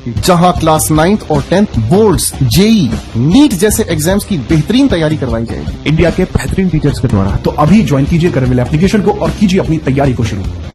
जहां class 9th और 10th boards, JEE, NEET जैसे एग्जाम्स की बेहतरीन तैयारी करवाई जाएगी इंडिया के बेहतरीन टीचर्स के द्वारा। तो अभी ज्वाइन कीजिए करवेल एप्लीकेशन को और कीजिए अपनी तैयारी को शुरू।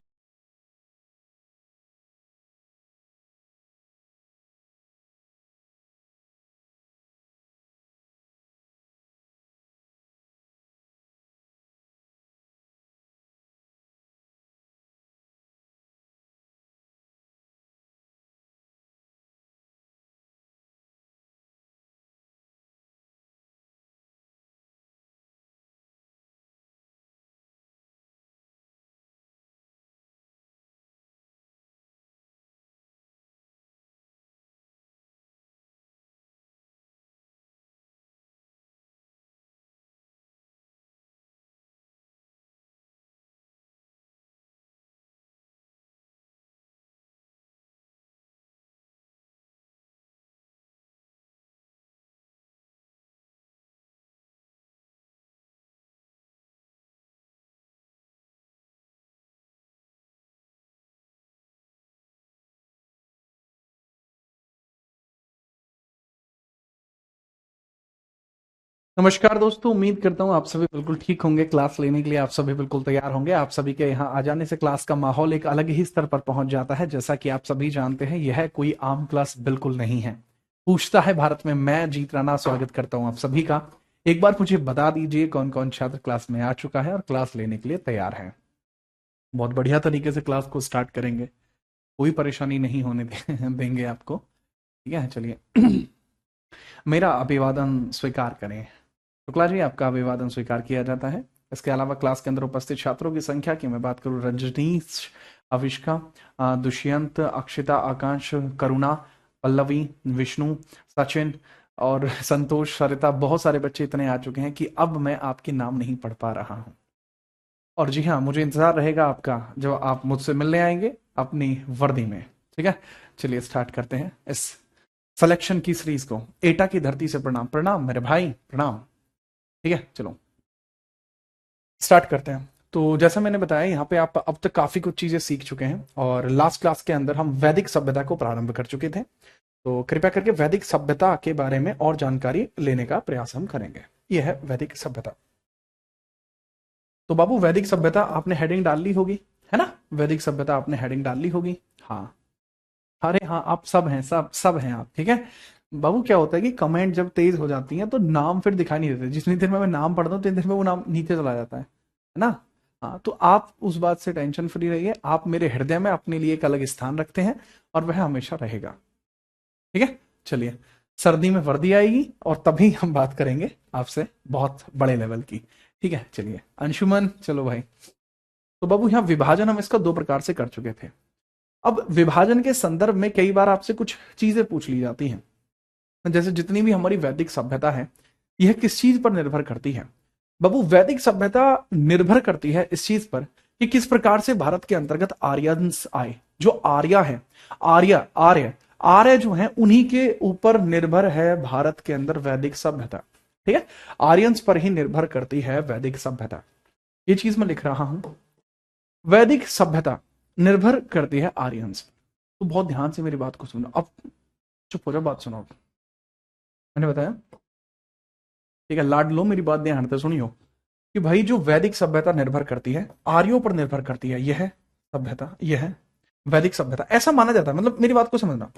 नमस्कार दोस्तों, उम्मीद करता हूँ आप सभी बिल्कुल ठीक होंगे। क्लास लेने के लिए आप सभी बिल्कुल तैयार होंगे। आप सभी के यहाँ आ जाने से क्लास का माहौल एक अलग ही स्तर पर पहुंच जाता है। जैसा कि आप सभी जानते हैं, यह कोई आम क्लास बिल्कुल नहीं है। पूछता है भारत में, मैं जीत राणा स्वागत करता हूँ आप सभी का। एक बार मुझे बता दीजिए कौन कौन छात्र क्लास में आ चुका है और क्लास लेने के लिए तैयार है। बहुत बढ़िया तरीके से क्लास को स्टार्ट करेंगे, कोई परेशानी नहीं होने देंगे आपको। ठीक है, चलिए मेरा अभिवादन स्वीकार करें। शुक्ला जी, आपका अभिवादन स्वीकार किया जाता है। इसके अलावा क्लास के अंदर उपस्थित छात्रों की संख्या की मैं बात करूं, रजनीश, अविष्का, दुष्यंत, अक्षिता, आकांक्ष, करुणा, पल्लवी, विष्णु, सचिन और संतोष, सरिता, बहुत सारे बच्चे इतने आ चुके हैं कि अब मैं आपके नाम नहीं पढ़ पा रहा हूं। और जी हाँ, मुझे इंतजार रहेगा आपका जब आप मुझसे मिलने आएंगे अपनी वर्दी में। ठीक है, चलिए स्टार्ट करते हैं इस सिलेक्शन की सीरीज को। एटा की धरती से प्रणाम। प्रणाम मेरे भाई, प्रणाम। ठीक है, चलो स्टार्ट करते हैं। तो जैसा मैंने बताया, यहाँ पे आप अब तक काफी कुछ चीजें सीख चुके हैं और लास्ट क्लास के अंदर हम वैदिक सभ्यता को प्रारंभ कर चुके थे। तो कृपया करके वैदिक सभ्यता के बारे में और जानकारी लेने का प्रयास हम करेंगे। यह है वैदिक सभ्यता। तो बाबू, वैदिक सभ्यता आपने हेडिंग डाल ली होगी, है ना? वैदिक सभ्यता आपने हेडिंग डाल ली होगी। हाँ, अरे हाँ, आप सब हैं, सब हैं आप। ठीक है बाबू, क्या होता है कि कमेंट जब तेज हो जाती हैं तो नाम फिर दिखाई नहीं देते। जितनी देर में मैं नाम पढ़ता हूँ उतनी देर में वो नाम नीचे चला जाता है ना? हाँ, तो आप उस बात से टेंशन फ्री रहिए। आप मेरे हृदय में अपने लिए एक अलग स्थान रखते हैं और वह हमेशा रहेगा। ठीक है, चलिए सर्दी में वर्दी आएगी और तभी हम बात करेंगे आपसे बहुत बड़े लेवल की। ठीक है, चलिए अंशुमन, चलो भाई। तो बाबू, यहाँ विभाजन हम इसका दो प्रकार से कर चुके थे। अब विभाजन के संदर्भ में कई बार आपसे कुछ चीजें पूछ ली जाती हैं, जैसे जितनी भी हमारी वैदिक सभ्यता है यह किस चीज पर निर्भर करती है। बाबू, वैदिक सभ्यता निर्भर करती है इस चीज पर कि किस प्रकार से भारत के अंतर्गत आर्यंस आए। जो आर्य है, आर्य आर्य आर्य जो है, उन्हीं के ऊपर निर्भर है भारत के अंदर वैदिक सभ्यता। ठीक है, आर्यंस पर ही निर्भर करती है वैदिक सभ्यता। ये चीज मैं लिख रहा हूं, वैदिक सभ्यता निर्भर करती है आर्यंस। तो बहुत ध्यान से मेरी बात को सुनो। अब चुप हो जाओ, बात सुनो। मैंने बताया, ठीक है, लाड लो, मेरी बात ध्यान से सुनियो कि भाई जो वैदिक सभ्यता निर्भर करती है, आर्यों पर निर्भर करती है, यह है सभ्यता, यह है वैदिक सभ्यता, ऐसा माना जाता है। मतलब मेरी बात को समझना।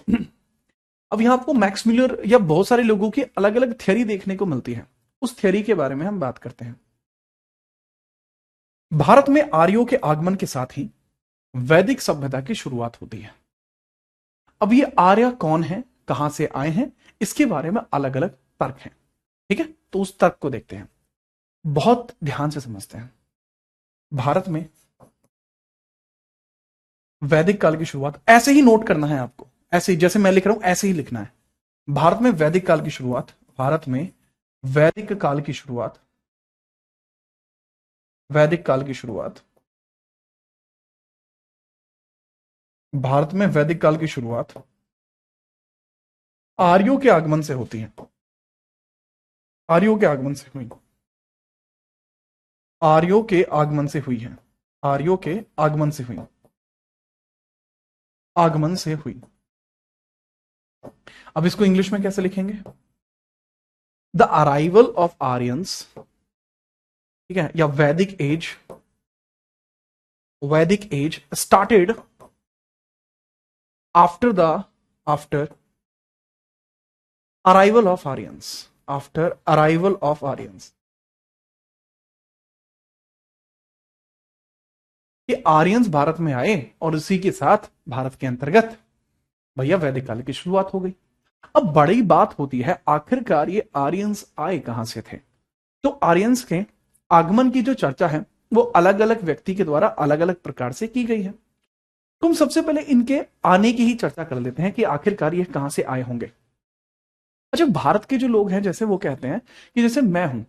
अब यहां आपको मैक्स मिलर या बहुत सारे लोगों की अलग अलग थ्योरी देखने को मिलती है। उस थ्योरी के बारे में हम बात करते हैं। भारत में आर्यों के आगमन के साथ ही वैदिक सभ्यता की शुरुआत होती है। अब ये आर्य कौन है, कहां से आए हैं, इसके बारे में अलग अलग तर्क हैं। ठीक है, तो उस तर्क को देखते हैं, बहुत ध्यान से समझते हैं। भारत में वैदिक काल की शुरुआत, ऐसे ही नोट करना है आपको, ऐसे ही जैसे मैं लिख रहा हूं ऐसे ही लिखना है। भारत में वैदिक काल की शुरुआत, भारत में वैदिक काल की शुरुआत, वैदिक काल की शुरुआत, भारत में वैदिक काल की शुरुआत आर्यों के आगमन से होती है। आर्यों के आगमन से हुई, आर्यों के आगमन से हुई है, आर्यों के आगमन से हुई, आगमन से हुई। अब इसको इंग्लिश में कैसे लिखेंगे? द अराइवल ऑफ आर्यंस, ठीक है, या Vedic age started after arrival of Aryans, कि आर्यंस भारत में आए और उसी के साथ भारत के अंतर्गत भैया वैदिक काल की शुरुआत हो गई। अब बड़ी बात होती है आखिरकार ये आर्यंस आए कहां से थे? तो आर्यंस के आगमन की जो चर्चा है वो अलग अलग व्यक्ति के द्वारा अलग अलग प्रकार से की गई है। तो हम सबसे पहले इनके आने की ही चर्चा कर लेते हैं कि आखिरकार ये कहां से आए होंगे। अच्छा, भारत के जो लोग हैं जैसे वो कहते हैं कि जैसे मैं हूं,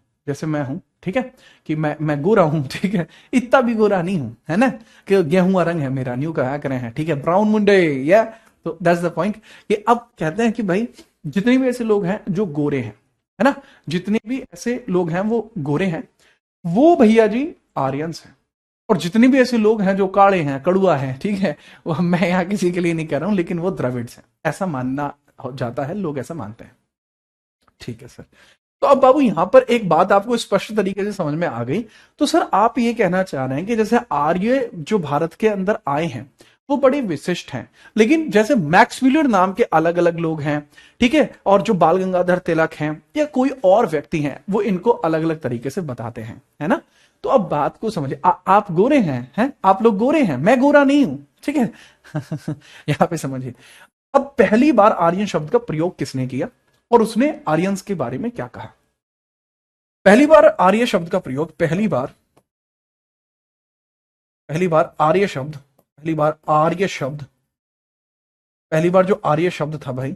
ठीक है, कि मैं गोरा हूं, ठीक है, इतना भी गोरा नहीं हूं, है ना, कि गेहूं रंग है मेरा, न्यू कहा करे हैं, ठीक है, ब्राउन मुंडे, या तो दैट्स द पॉइंट। कि अब कहते हैं कि भाई जितने भी ऐसे लोग हैं जो गोरे हैं, है ना, जितने भी ऐसे लोग हैं वो गोरे हैं, वो भैया जी आर्यंस हैं। और जितने भी ऐसे लोग हैं जो काले हैं, कड़ुआ हैं, ठीक है, वो मैं यहां किसी के लिए नहीं कह रहा हूं, लेकिन वो द्रविड्स हैं, ऐसा मानना जाता है, लोग ऐसा मानते हैं। ठीक है सर। तो अब बाबू यहां पर एक बात आपको स्पष्ट तरीके से समझ में आ गई। तो सर आप ये कहना चाह रहे हैं कि जैसे आर्य जो भारत के अंदर आए हैं वो बड़े विशिष्ट हैं, लेकिन जैसे मैक्स म्यूलर नाम के अलग अलग लोग हैं, ठीक है, और जो बाल गंगाधर तिलक हैं या कोई और व्यक्ति हैं, वो इनको अलग अलग तरीके से बताते हैं, है ना। तो अब बात को समझिए, आप गोरे हैं, आप लोग गोरे हैं, मैं गोरा नहीं हूं, ठीक है। यहां पे समझिए, अब पहली बार आर्यन शब्द का प्रयोग किसने किया और उसने आर्यंस के बारे में क्या कहा? पहली बार आर्य शब्द का प्रयोग, पहली बार आर्य शब्द, पहली बार जो आर्य शब्द था भाई,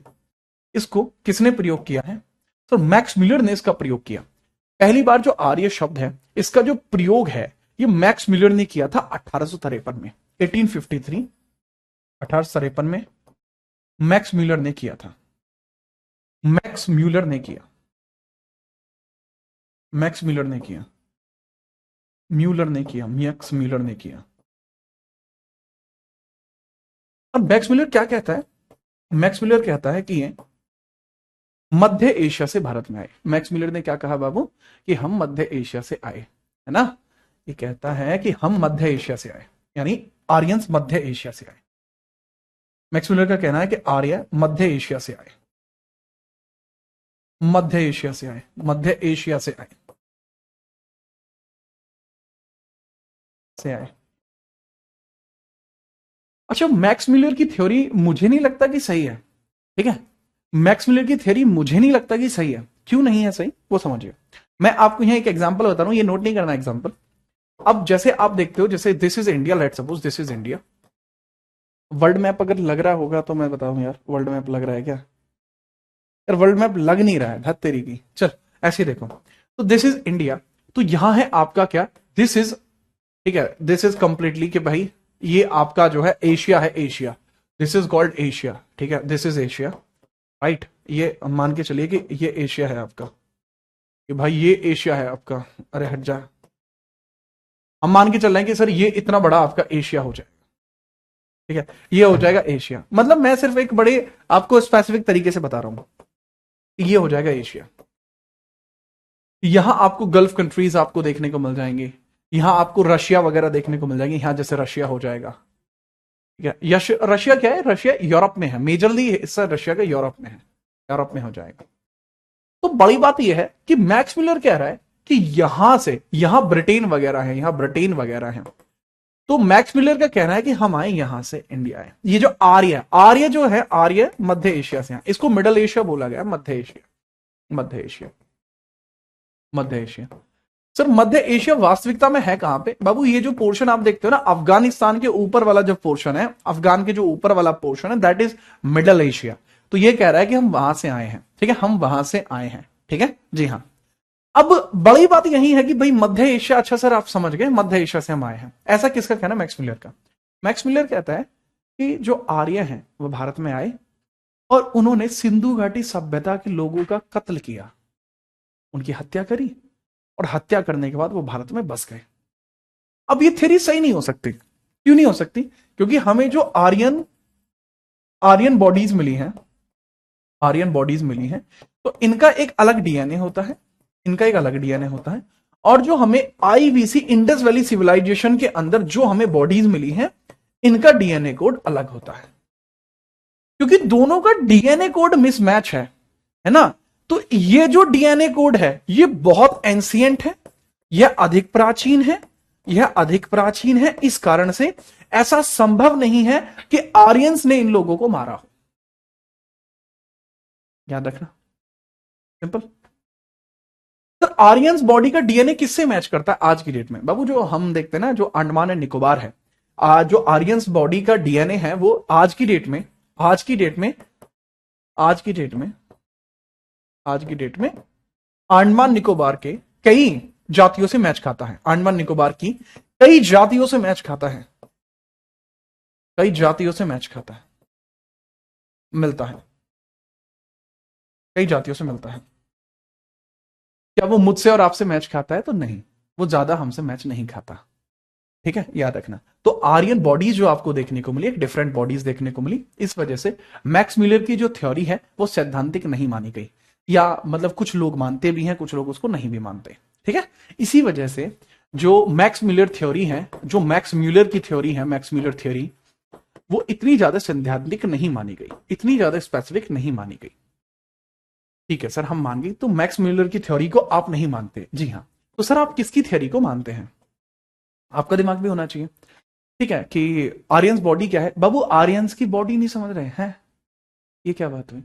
इसको किसने प्रयोग किया है? तो मैक्स म्यूलर ने इसका प्रयोग किया। पहली बार जो आर्य शब्द है इसका जो प्रयोग है ये मैक्स म्यूलर ने किया था 1853 में, 1853, 1853 में मैक्स म्यूलर ने किया था। मैक्स म्यूलर ने किया। मैक्स म्यूलर ने किया। अब मैक्स म्यूलर क्या कहता है? मैक्स म्यूलर कहता है कि ये मध्य एशिया से भारत में आए। मैक्स म्यूलर ने क्या कहा बाबू? कि हम मध्य एशिया से आए, है ना। ये कहता है कि हम मध्य एशिया से आए, यानी आर्यंस मध्य एशिया से आए। मैक्स म्यूलर का कहना है कि आर्य मध्य एशिया से आए, मध्य एशिया से आए। अच्छा, मैक्स म्यूलर की थ्योरी मुझे नहीं लगता कि सही है, ठीक है। मैक्स म्यूलर की थ्योरी मुझे नहीं लगता कि सही है। क्यों नहीं है सही वो समझिए। मैं आपको यहां एक एग्जांपल बता रहा हूं, ये नोट नहीं करना एग्जांपल। अब जैसे आप देखते हो, जैसे this is India, let's suppose this is India. World map अगर लग रहा होगा तो मैं बताऊं यार, वर्ल्ड मैप लग रहा है क्या? यार वर्ल्ड मैप लग नहीं रहा है, धत तेरी की। चल ऐसे देखो, तो दिस इज इंडिया, तो यहां है आपका क्या, दिस इज, ठीक है, दिस इज कंप्लीटली कि भाई ये आपका जो है एशिया है, Asia, this is called Asia, ठीक है, दिस इज एशिया, राइट। ये मान के चलिए कि ये एशिया है आपका, कि भाई ये एशिया है आपका। अरे हट जा, हम मान के चल रहे हैं कि सर ये इतना बड़ा आपका एशिया हो जाएगा, ठीक है, ये हो जाएगा एशिया। मतलब मैं सिर्फ एक बड़े आपको स्पेसिफिक तरीके से बता रहा हूं, ये हो जाएगा एशिया। यहां आपको गल्फ कंट्रीज आपको देखने को मिल जाएंगे, यहां आपको रशिया वगैरह देखने को मिल जाएंगे, यहां जैसे रशिया हो जाएगा, ठीक है। रशिया क्या है? रशिया यूरोप में है, मेजरली हिस्सा रशिया का यूरोप में है, यूरोप में हो जाएगा। तो बड़ी बात यह है कि मैक्स म्यूलर कह रहा है कि यहां से, यहां ब्रिटेन वगैरह है, तो मैक्स म्यूलर का कहना है कि हम आए यहां से, इंडिया आए। ये जो आर्य जो है, आर्य मध्य एशिया से, इसको मिडल एशिया बोला गया, मध्य एशिया। सर मध्य एशिया वास्तविकता में है कहां पे बाबू? ये जो पोर्शन आप देखते हो ना, अफगानिस्तान के ऊपर वाला जो पोर्शन है, अफगान के जो ऊपर वाला पोर्शन है, दैट इज मिडल एशिया। तो ये कह रहा है कि हम वहां से आए हैं, ठीक है, हम वहां से आए हैं, ठीक है जी हाँ। अब बड़ी बात यही है कि भाई मध्य एशिया, अच्छा सर आप समझ गए, मध्य एशिया से हम आए हैं, ऐसा किसका कहना? मैक्स म्यूलर का। मैक्स म्यूलर कहता है कि जो आर्य हैं वो भारत में आए और उन्होंने सिंधु घाटी सभ्यता के लोगों का कत्ल किया, उनकी हत्या करी, और हत्या करने के बाद वो भारत में बस गए। अब ये थ्योरी सही नहीं हो सकती। क्यों नहीं हो सकती? क्योंकि हमें जो आर्यन बॉडीज मिली हैं, आर्यन बॉडीज मिली हैं, तो इनका एक अलग डीएनए होता है, इनका एक अलग डीएनए होता है। और जो हमें आईवीसी इंडस वैली सिविलाइजेशन के अंदर जो हमें बॉडीज मिली हैं, इनका डीएनए कोड अलग होता है, क्योंकि दोनों का डीएनए कोड मिसमैच है ना। तो ये जो डीएनए कोड है ये बहुत एंशिएंट है, यह अधिक प्राचीन है, यह अधिक प्राचीन है। इस कारण से ऐसा संभव नहीं है कि आर्यंस ने इन लोगों को मारा हो। याद रखना, सिंपल। सर आर्यंस बॉडी का डीएनए किससे मैच करता है आज की डेट में? बाबू जो हम देखते हैं ना, जो अंडमान एंड निकोबार है, जो आर्यंस बॉडी का डीएनए है वो आज की डेट में अंडमान निकोबार के कई जातियों से मैच खाता है। अंडमान निकोबार की कई जातियों से मैच खाता है, कई जातियों से मैच खाता है, मिलता है, कई जातियों से मिलता है। क्या वो मुझसे और आपसे मैच खाता है? तो नहीं, वो ज्यादा हमसे मैच नहीं खाता। ठीक है, याद रखना। तो आर्यन बॉडीज जो आपको देखने को मिली, एक डिफरेंट बॉडीज देखने को मिली, इस वजह से मैक्स म्यूलर की जो थ्योरी है वो सैद्धांतिक नहीं मानी गई, या मतलब कुछ लोग मानते भी हैं, कुछ लोग उसको नहीं भी मानते। ठीक है, इसी वजह से जो मैक्स म्यूलर थ्योरी है, जो मैक्स म्यूलर की थ्योरी है, मैक्स म्यूलर थ्योरी, वो इतनी ज्यादा सैद्धांतिक नहीं मानी गई, इतनी ज्यादा स्पेसिफिक नहीं मानी गई। ठीक है सर, हम मान गए। तो मैक्स म्यूलर की थ्योरी को आप नहीं मानते? जी हाँ। तो सर आप किसकी थ्योरी को मानते हैं? आपका दिमाग भी होना चाहिए। ठीक है, कि आर्यंस बॉडी क्या है? बाबू आर्यंस की बॉडी नहीं समझ रहे हैं? ये क्या बात हुई?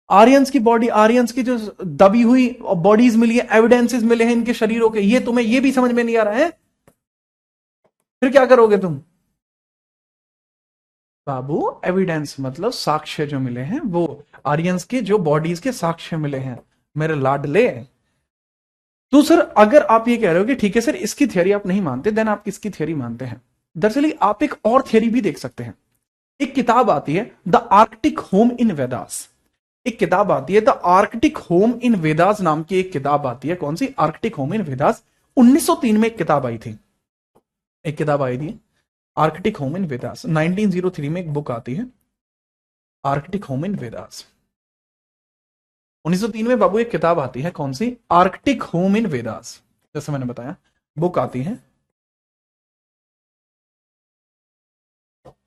आर्यंस की बॉडी, आर्यंस की जो दबी हुई बॉडीज मिली है, एविडेंसेस मिले हैं इनके शरीरों के, ये तुम्हें ये भी समझ में नहीं आ रहा है? फिर क्या करोगे तुम? बाबू एविडेंस मतलब साक्ष्य जो मिले हैं, वो आर्यंस के जो बॉडीज के साक्ष्य मिले हैं मेरे लाडले। तो सर अगर आप ये कह रहे हो कि ठीक है सर इसकी थियरी आप नहीं मानते, देन आप किसकी थियरी मानते हैं? दरअसल आप एक और थियरी भी देख सकते हैं। एक किताब आती है the Arctic home in Vedas, एक किताब आती है the Arctic home in Vedas नाम की एक किताब आती है। कौन सी? Arctic home in Vedas. 1903 में एक किताब आई थी, एक किताब आई थी आर्कटिक होम इन वेदास। 1903 में एक बुक आती है आर्कटिक होम इन वेदास। 1903 में बाबू एक किताब आती है, कौन सी? Arctic home in Vedas. जैसे मैंने बताया बुक आती है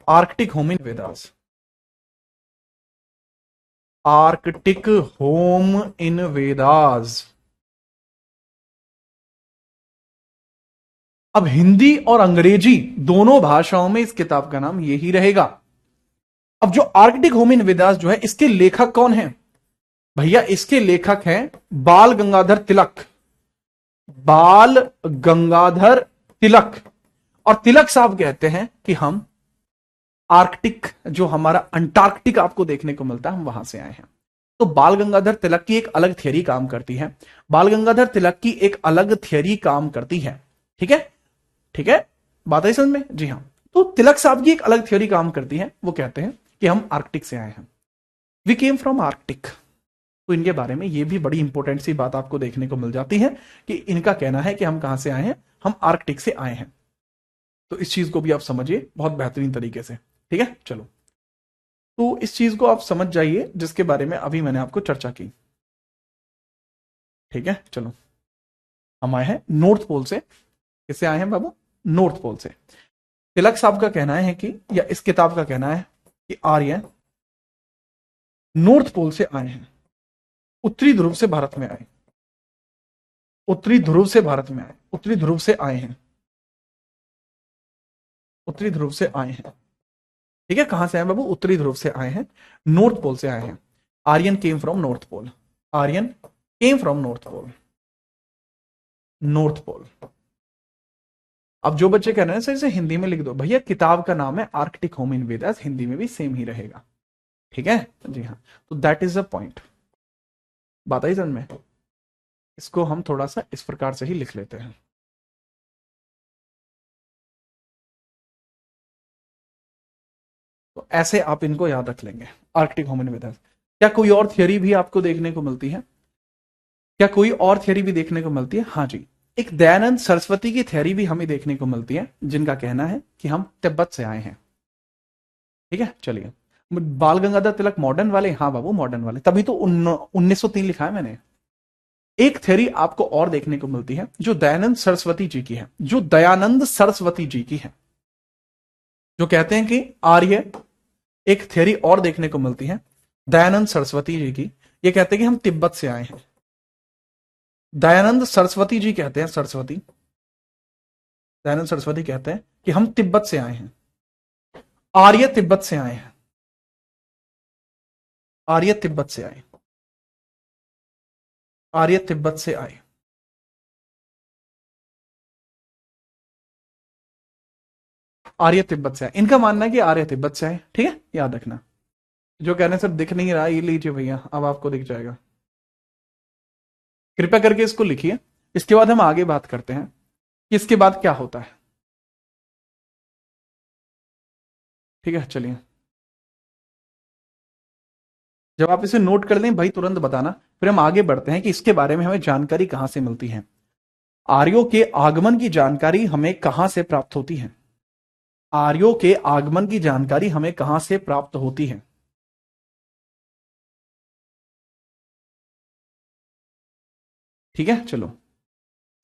Arctic home in Vedas, Arctic home in Vedas. अब हिंदी और अंग्रेजी दोनों भाषाओं में इस किताब का नाम यही रहेगा। अब जो आर्कटिक होम इन वेदास जो है, इसके लेखक कौन है भैया? इसके लेखक हैं बाल गंगाधर तिलक, बाल गंगाधर तिलक। और तिलक साहब कहते हैं कि हम आर्कटिक, जो हमारा अंटार्कटिक आपको देखने को मिलता है, हम वहां से आए हैं। तो बाल गंगाधर तिलक की एक अलग थियरी काम करती है, बाल गंगाधर तिलक की एक अलग थियरी काम करती है। ठीक है, ठीक है, बात है समझ में? जी हाँ। तो तिलक साहब की एक अलग थियरी काम करती है, वो कहते हैं कि हम आर्कटिक से आए हैं, वी केम फ्रॉम आर्कटिक। तो इनके बारे में ये भी बड़ी इंपॉर्टेंट सी बात आपको देखने को मिल जाती है कि इनका कहना है कि हम कहां से आए हैं? हम आर्कटिक से आए हैं। तो इस चीज को भी आप समझिए बहुत बेहतरीन तरीके से। ठीक है, चलो, तो इस चीज को आप समझ जाइए जिसके बारे में अभी मैंने आपको चर्चा की। ठीक है, चलो, हम आए हैं नॉर्थ पोल से। किससे आए हैं बाबू? नॉर्थ पोल से। तिलक साहब का कहना है कि, या इस किताब का कहना है कि आर्य नॉर्थ पोल से आए हैं, उत्तरी ध्रुव से भारत में आए, उत्तरी ध्रुव से भारत में आए, उत्तरी ध्रुव से आए हैं, उत्तरी ध्रुव से आए हैं। ठीक है, कहां से आए बाबू? उत्तरी ध्रुव से आए हैं, नॉर्थ पोल से आए हैं। Aryan came from North Pole, Aryan came from North Pole, North Pole. अब जो बच्चे कह रहे हैं सर इसे हिंदी में लिख दो, भैया किताब का नाम है Arctic home in Vedas, Hindi में भी सेम ही रहेगा। ठीक है, जी हाँ। तो दैट इज द पॉइंट, बात आई समझ में? इसको हम थोड़ा सा इस प्रकार से ही लिख लेते हैं। तो ऐसे आप इनको याद रख लेंगे, आर्कटिक होम इन वेदास। क्या कोई और थियरी भी आपको देखने को मिलती है? क्या कोई और थियरी भी देखने को मिलती है? हाँ जी, एक दयानंद सरस्वती की थियरी भी हमें देखने को मिलती है, जिनका कहना है कि हम तिब्बत से आए हैं। ठीक है, चलिए बाल गंगाधर तिलक मॉडर्न वाले, हाँ बाबू मॉडर्न वाले, तभी तो 1903 लिखा है मैंने। एक थ्योरी आपको और देखने को मिलती है जो दयानंद सरस्वती जी की है, जो दयानंद सरस्वती जी की है, जो कहते हैं कि आर्य, एक थ्योरी और देखने को मिलती है दयानंद सरस्वती जी की, ये कहते हैं कि हम तिब्बत से आए हैं। दयानंद सरस्वती जी कहते हैं, सरस्वती दयानंद सरस्वती कहते हैं कि हम तिब्बत से आए हैं, आर्य तिब्बत से आए हैं, आर्य तिब्बत से आए, आर्य तिब्बत से आए। आर्य तिब्बत से आए, इनका मानना है कि आर्य तिब्बत से आए। ठीक है, याद रखना। जो कहने से दिख नहीं रहा, ये लीजिए भैया, अब आपको दिख जाएगा, कृपया करके इसको लिखिए। इसके बाद हम आगे बात करते हैं कि इसके बाद क्या होता है। ठीक है, चलिए, जब आप इसे नोट कर लें भाई तुरंत बताना, फिर हम आगे बढ़ते हैं कि इसके बारे में हमें जानकारी कहां से मिलती है। आर्यों के आगमन की जानकारी हमें कहां से प्राप्त होती है? आर्यों के आगमन की जानकारी हमें कहां से प्राप्त होती है? ठीक है, चलो।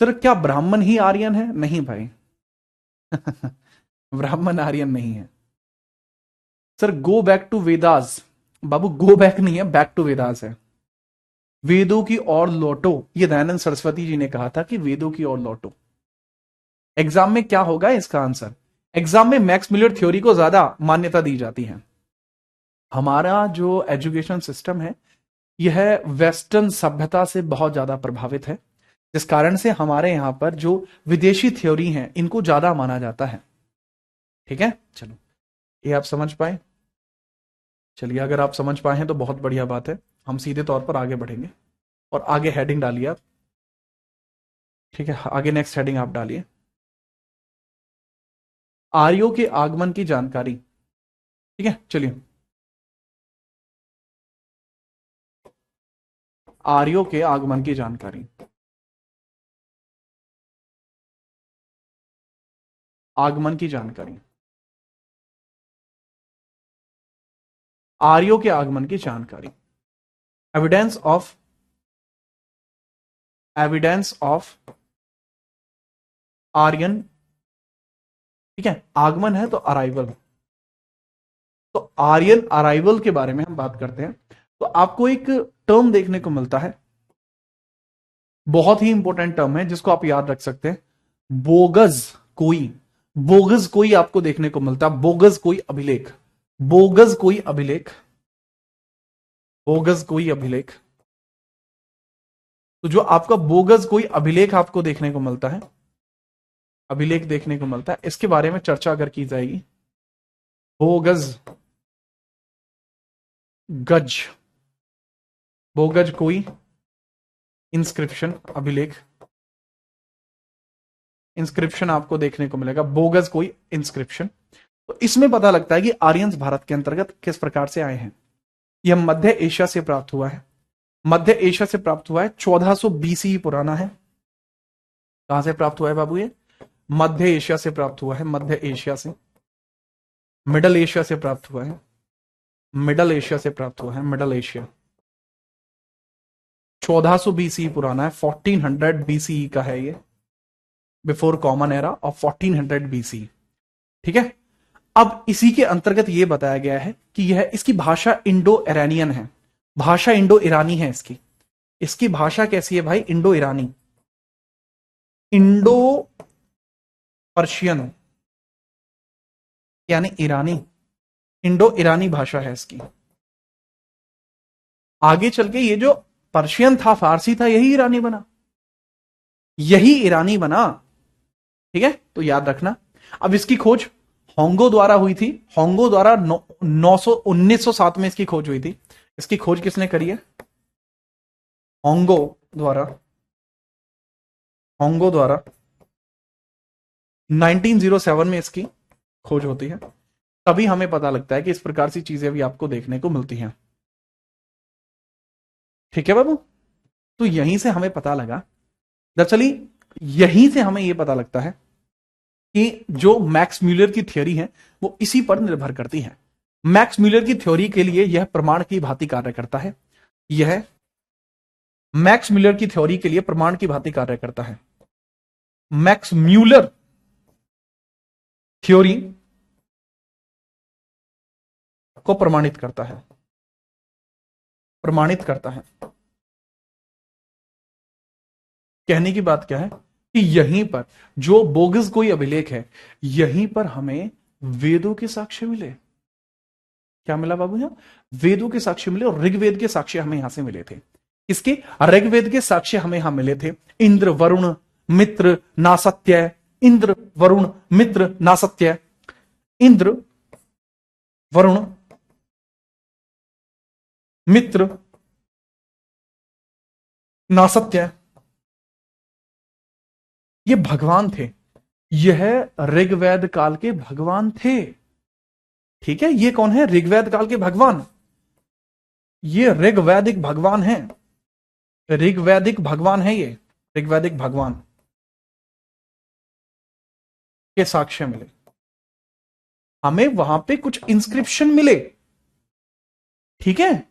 सर क्या ब्राह्मण ही आर्यन है? नहीं भाई ब्राह्मण आर्यन नहीं है। Sir go back to Vedas, बाबू गो बैक नहीं है, बैक टू वेदास है। वेदों की ओर लौटो, ये दयानंद सरस्वती जी ने कहा था कि वेदों की ओर लौटो। एग्जाम में क्या होगा इसका आंसर? एग्जाम में मैक्स मिलर थ्योरी को ज्यादा मान्यता दी जाती है। हमारा जो एजुकेशन सिस्टम है यह वेस्टर्न सभ्यता से बहुत ज्यादा प्रभावित है, जिस कारण से हमारे यहां पर जो विदेशी थ्योरी हैं इनको ज्यादा माना जाता है। ठीक है, चलो, ये आप समझ पाए? चलिए, अगर आप समझ पाए हैं तो बहुत बढ़िया बात है, हम सीधे तौर पर आगे बढ़ेंगे। और आगे हेडिंग डालिए आप। ठीक है, आगे नेक्स्ट हेडिंग आप डालिए, आर्यों के आगमन की जानकारी। ठीक है, चलिए, आर्यों के आगमन की जानकारी, आगमन की जानकारी, आर्यों के आगमन की जानकारी। Evidence of Aryan. ठीक है, आगमन है तो अराइवल, तो आर्यन अराइवल के बारे में हम बात करते हैं। तो आपको एक टर्म देखने को मिलता है, बहुत ही इंपॉर्टेंट टर्म है जिसको आप याद रख सकते हैं, बोगस कोई। बोगस कोई आपको देखने को मिलता है, बोगस कोई अभिलेख, बोगस कोई अभिलेख, बोगस कोई अभिलेख। तो जो आपका बोगस कोई अभिलेख आपको देखने को मिलता है, अभिलेख देखने को मिलता है, इसके बारे में चर्चा अगर की जाएगी, बोगस गज, बोगज कोई इंस्क्रिप्शन, अभिलेख, इंस्क्रिप्शन आपको देखने को मिलेगा, बोगस कोई इंस्क्रिप्शन। तो इसमें पता लगता है कि आर्यंस भारत के अंतर्गत किस प्रकार से आए हैं। यह मध्य एशिया से प्राप्त हुआ है, मध्य एशिया से प्राप्त हुआ है, 1400 बीसी पुराना है। कहां से प्राप्त हुआ है बाबू? ये मध्य एशिया से प्राप्त हुआ है, मध्य एशिया से, मिडल एशिया से प्राप्त हुआ है, मिडल एशिया से प्राप्त हुआ है, मिडल एशिया। 1400 बीसी पुराना है, 1400 बीसी का है ये, before common era of 1400 BC. ठीक है, अब इसी के अंतर्गत यह बताया गया है कि यह, इसकी भाषा इंडो ईरानियन है, भाषा इंडो ईरानी है इसकी। इसकी भाषा कैसी है भाई? इंडो ईरानी, इंडो पर्शियन यानी ईरानी, इंडो ईरानी भाषा है इसकी। आगे चल के ये जो पर्शियन था, फारसी था, यही ईरानी बना, यही ईरानी बना। ठीक है, तो याद रखना। अब इसकी खोज होंगो द्वारा हुई थी, होंगो द्वारा 1907 में इसकी खोज हुई थी। इसकी खोज किसने करी है? होंगो द्वारा, होंगो द्वारा 1907 में इसकी खोज होती है। तभी हमें पता लगता है कि इस प्रकार की चीजें भी आपको देखने को मिलती हैं। ठीक है बाबू, तो यहीं से हमें पता लगा, दरअसल यहीं से हमें यह पता लगता है कि जो मैक्स म्यूलर की थियरी है वो इसी पर निर्भर करती है। मैक्स म्यूलर की थ्योरी के लिए यह प्रमाण की भांति कार्य करता है। यह मैक्स म्यूलर की थ्योरी के लिए प्रमाण की भांति कार्य करता है। मैक्स म्यूलर थ्योरी को प्रमाणित करता है, प्रमाणित करता है। कहने की बात क्या है कि यहीं पर जो बोगस कोई अभिलेख है, यहीं पर हमें वेदों के साक्ष्य मिले। क्या मिला बाबू? यहां वेदों के साक्ष्य मिले और ऋग्वेद के साक्ष्य हमें यहां से मिले थे। इसके ऋग्वेद के साक्ष्य हमें यहां मिले थे। इंद्र, वरुण, मित्र, नासत्य। इंद्र, वरुण, मित्र, नासत्य। इंद्र, वरुण, मित्र, नासत्य, ये भगवान थे। यह ऋग्वेद काल के भगवान थे। ठीक है, ये कौन है? ऋग्वेद काल के भगवान। ये ऋग्वैदिक भगवान है, ऋग्वैदिक भगवान है। ये ऋग्वैदिक भगवान के साक्ष्य मिले हमें, वहां पे कुछ इंस्क्रिप्शन मिले। ठीक है,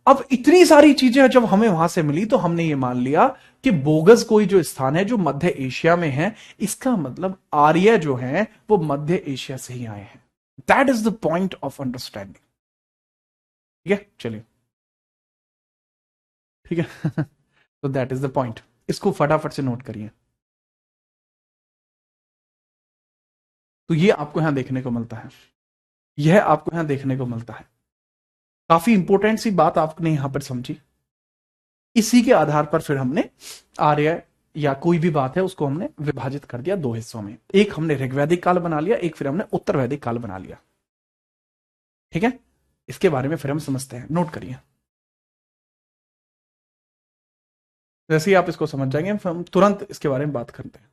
अब इतनी सारी चीजें जब हमें वहां से मिली तो हमने ये मान लिया कि बोगस कोई जो स्थान है जो मध्य एशिया में है, इसका मतलब आर्य जो है वो मध्य एशिया से ही आए हैं। That is the point of understanding. ठीक है, चलिए, ठीक है। तो दैट इज द पॉइंट। इसको फटाफट से नोट करिए। तो ये आपको यहां देखने को मिलता है, यह आपको यहां देखने को मिलता है। काफी इंपॉर्टेंट सी बात आपने यहां पर समझी। इसी के आधार पर फिर हमने आर्य या कोई भी बात है उसको हमने विभाजित कर दिया दो हिस्सों में। एक हमने ऋग्वैदिक काल बना लिया, एक फिर हमने उत्तर वैदिक काल बना लिया। ठीक है, इसके बारे में फिर हम समझते हैं। नोट करिए, जैसे ही आप इसको समझ जाएंगे हम तुरंत इसके बारे में बात करते हैं।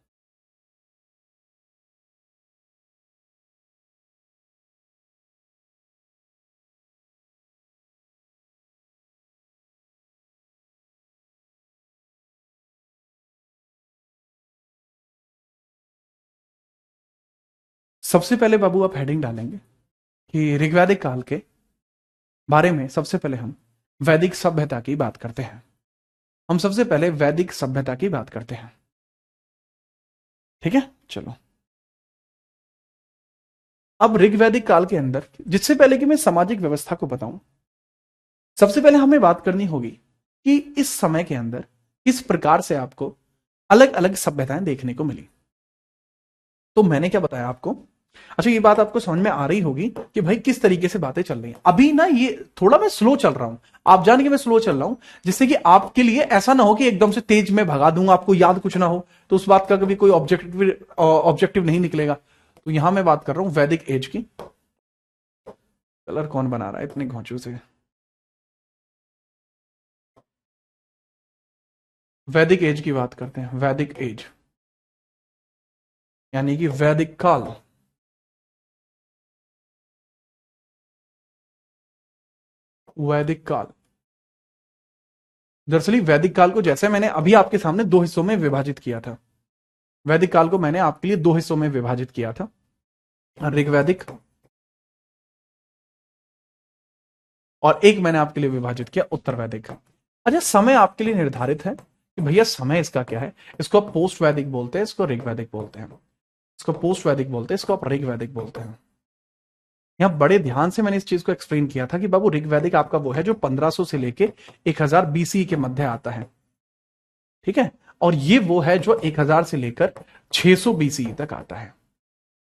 सबसे पहले बाबू आप हेडिंग डालेंगे कि ऋग्वैदिक काल के बारे में सबसे पहले हम वैदिक सभ्यता की बात करते हैं। हम सबसे पहले वैदिक सभ्यता की बात करते हैं। ठीक है, चलो। अब ऋग्वैदिक काल के अंदर, जिससे पहले कि मैं सामाजिक व्यवस्था को बताऊं, सबसे पहले हमें बात करनी होगी कि इस समय के अंदर किस प्रकार से आपको अलग अलग सभ्यताएं देखने को मिली। तो मैंने क्या बताया आपको? अच्छा, ये बात आपको समझ में आ रही होगी कि भाई किस तरीके से बातें चल रही हैं। अभी ना ये थोड़ा मैं स्लो चल रहा हूं, आप जान के मैं स्लो चल रहा हूं, जिससे कि आपके लिए ऐसा ना हो कि एकदम से तेज में भगा दूंगा, आपको याद कुछ ना हो, तो उस बात का कभी कोई ऑब्जेक्टिव नहीं निकलेगा। तो यहां मैं बात कर रहा हूं वैदिक एज की। कलर कौन बना रहा है इतने घोंचू से? वैदिक एज की बात करते हैं। वैदिक एज यानी कि वैदिक काल। वैदिक काल, दरअसल वैदिक काल को जैसे मैंने अभी आपके सामने दो हिस्सों में विभाजित किया था, वैदिक काल को मैंने आपके लिए दो हिस्सों में विभाजित किया था, ऋग्वैदिक, और एक मैंने आपके लिए विभाजित किया उत्तर वैदिक। अच्छा, समय आपके लिए निर्धारित है कि भैया समय इसका क्या है। इसको आप पोस्ट वैदिक बोलते हैं, इसको ऋग्वैदिक बोलते हैं, इसको पोस्ट वैदिक बोलते हैं, इसको आप ऋग्वैदिक बोलते हैं। यहां बड़े ध्यान से मैंने इस चीज को एक्सप्लेन किया था कि बाबू ऋग्वैदिक आपका वो है जो 1500 से लेके 1000 बीसी के मध्य आता है। ठीक है, और ये वो है जो 1000 से लेकर 600 बीसी तक आता है।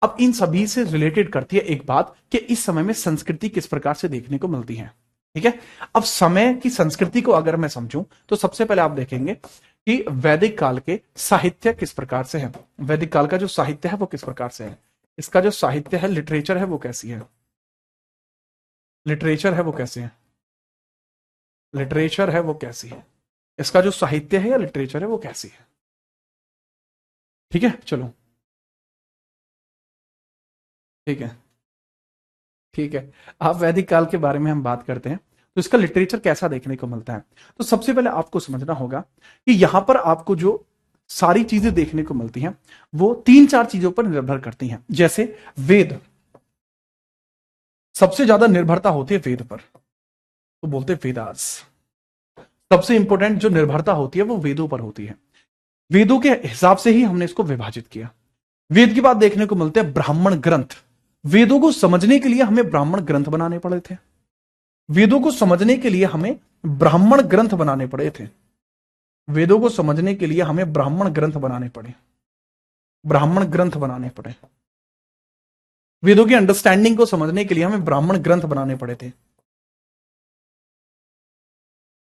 अब इन सभी से रिलेटेड करती है एक बात कि इस समय में संस्कृति किस प्रकार से देखने को मिलती है। ठीक है, अब समय की संस्कृति को अगर मैं समझूं तो सबसे पहले आप देखेंगे कि वैदिक काल के साहित्य किस प्रकार से है। वैदिक काल का जो साहित्य है वो किस प्रकार से है, इसका जो साहित्य है, लिटरेचर है, वो कैसी है, लिटरेचर है वो कैसी है, लिटरेचर है वो कैसी है, इसका जो साहित्य है या लिटरेचर है वो कैसी है। ठीक है, चलो, ठीक है, ठीक है। आप वैदिक काल के बारे में हम बात करते हैं तो इसका लिटरेचर कैसा देखने को मिलता है। तो सबसे पहले आपको समझना होगा कि यहां पर आपको जो सारी चीजें देखने को मिलती हैं वो 3-4 चीजों पर निर्भर करती हैं। जैसे वेद, सबसे ज्यादा निर्भरता होती है वेद पर, तो बोलते हैं वेदास। सबसे इंपॉर्टेंट जो निर्भरता होती है वो वेदों पर होती है। वेदों के हिसाब से ही हमने इसको विभाजित किया। वेद के बाद देखने को मिलते हैं ब्राह्मण ग्रंथ। वेदों को समझने के लिए हमें ब्राह्मण ग्रंथ बनाने पड़े थे। वेदों को समझने के लिए हमें ब्राह्मण ग्रंथ बनाने पड़े थे। वेदों को समझने के लिए हमें ब्राह्मण ग्रंथ बनाने पड़े, ब्राह्मण ग्रंथ बनाने पड़े। वेदों की अंडरस्टैंडिंग को समझने के लिए हमें ब्राह्मण ग्रंथ बनाने पड़े थे,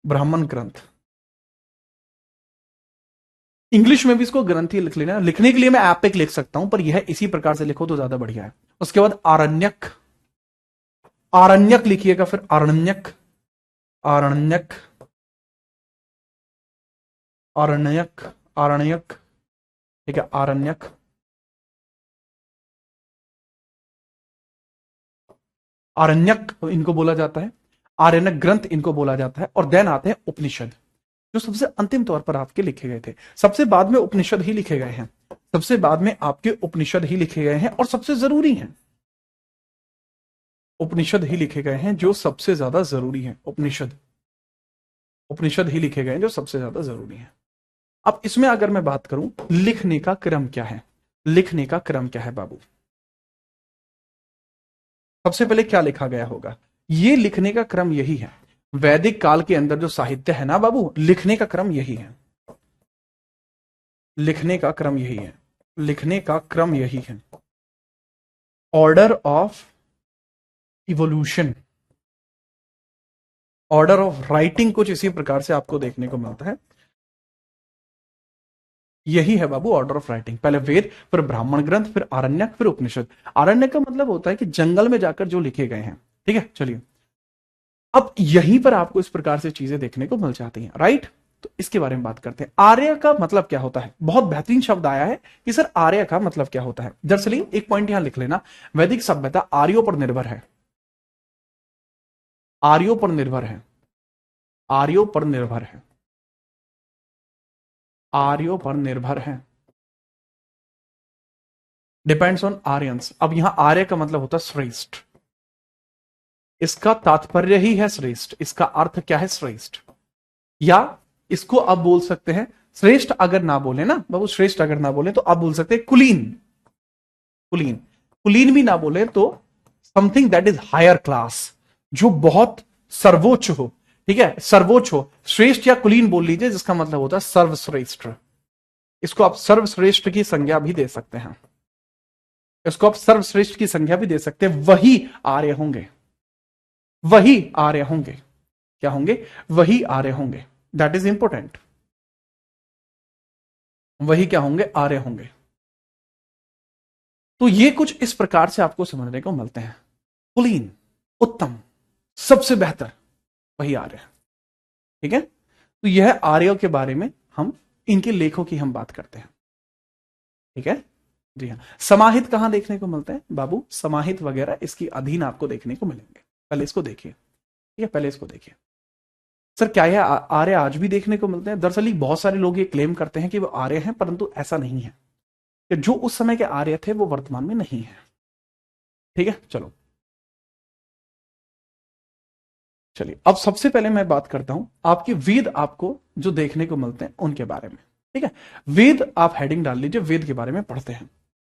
ब्राह्मण ग्रंथ। इंग्लिश में भी इसको ग्रंथ ही लिख लेना। लिखने के लिए मैं एपिक लिख सकता हूं, पर यह इसी प्रकार से लिखो तो ज्यादा बढ़िया है। उसके बाद आरण्यक, आरण्यक लिखिएगा, फिर आरण्यक, आरण्यक, आरण्यक, आरण्यक, ठीक है, आरण्यक, आरण्यक इनको बोला जाता है, आरण्यक ग्रंथ इनको बोला जाता है। और देन आते हैं उपनिषद, जो सबसे अंतिम तौर पर आपके लिखे गए थे। सबसे बाद में उपनिषद ही लिखे गए हैं, सबसे बाद में आपके उपनिषद ही लिखे गए हैं और सबसे जरूरी हैं। उपनिषद ही लिखे गए हैं जो सबसे ज्यादा जरूरी है। उपनिषद, उपनिषद ही लिखे गए हैं जो सबसे ज्यादा जरूरी है। अब इसमें अगर मैं बात करूं लिखने का क्रम क्या है, लिखने का क्रम क्या है बाबू, सबसे पहले क्या लिखा गया होगा? ये लिखने का क्रम यही है। वैदिक काल के अंदर जो साहित्य है ना बाबू, लिखने का क्रम यही है, लिखने का क्रम यही है, लिखने का क्रम यही है। Order of evolution, order of writing कुछ इसी प्रकार से आपको देखने को मिलता है। यही है बाबू ऑर्डर ऑफ राइटिंग। पहले वेद, फिर ब्राह्मण ग्रंथ, फिर आरण्यक, फिर उपनिषद। आरण्यक का मतलब होता है कि जंगल में जाकर जो लिखे गए हैं। ठीक है, चलिए अब यहीं पर आपको इस प्रकार से चीजें देखने को मिल जाती हैं, राइट। तो इसके बारे में बात करते हैं। आर्य का मतलब क्या होता है? बहुत बेहतरीन शब्द आया है कि सर आर्य का मतलब क्या होता है। दरअसल एक पॉइंट यहां लिख लेना, वैदिक सभ्यता आर्यों पर निर्भर है, आर्यों पर निर्भर है, आर्यों पर निर्भर है, आर्यों पर निर्भर है, डिपेंड्स ऑन आर्यंस। अब यहां आर्य का मतलब होता है श्रेष्ठ, इसका तात्पर्य ही है श्रेष्ठ, इसका अर्थ क्या है? श्रेष्ठ। या इसको आप बोल सकते हैं, श्रेष्ठ अगर ना बोले ना बाबू, श्रेष्ठ अगर ना बोले तो आप बोल सकते हैं कुलीन, कुलीन। कुलीन भी ना बोले तो something that is higher class, जो बहुत सर्वोच्च हो। ठीक है, सर्वोच्च हो। श्रेष्ठ या कुलीन बोल लीजिए, जिसका मतलब होता है सर्वश्रेष्ठ। इसको आप सर्वश्रेष्ठ की संज्ञा भी दे सकते हैं, इसको आप सर्वश्रेष्ठ की संज्ञा भी दे सकते हैं। वही आर्य होंगे, वही आर्य होंगे। क्या होंगे? वही आर्य होंगे। That is important. वही क्या होंगे? आर्य होंगे। तो ये कुछ इस प्रकार से आपको समझने को मिलते हैं। कुलीन, उत्तम, सबसे बेहतर, वही आर्य। ठीक है, तो यह आर्यों के बारे में हम, इनके लेखों की हम बात करते हैं। ठीक है जी हाँ। समाहित कहां देखने को मिलते हैं बाबू? समाहित वगैरह इसकी अधीन आपको देखने को मिलेंगे। पहले इसको देखिए, ठीक है, पहले इसको देखिए। सर क्या यह आर्य आज भी देखने को मिलते हैं? दरअसल बहुत सारे लोग ये क्लेम करते हैं कि वो आर्य हैं, परंतु ऐसा नहीं है कि जो उस समय के आर्य थे वो वर्तमान में नहीं है। ठीक है, चलो चलिए अब सबसे पहले मैं बात करता हूं आपके वेद आपको जो देखने को मिलते हैं उनके बारे में। ठीक है, वेद आप हेडिंग डाल लीजिए, वेद के बारे में पढ़ते हैं।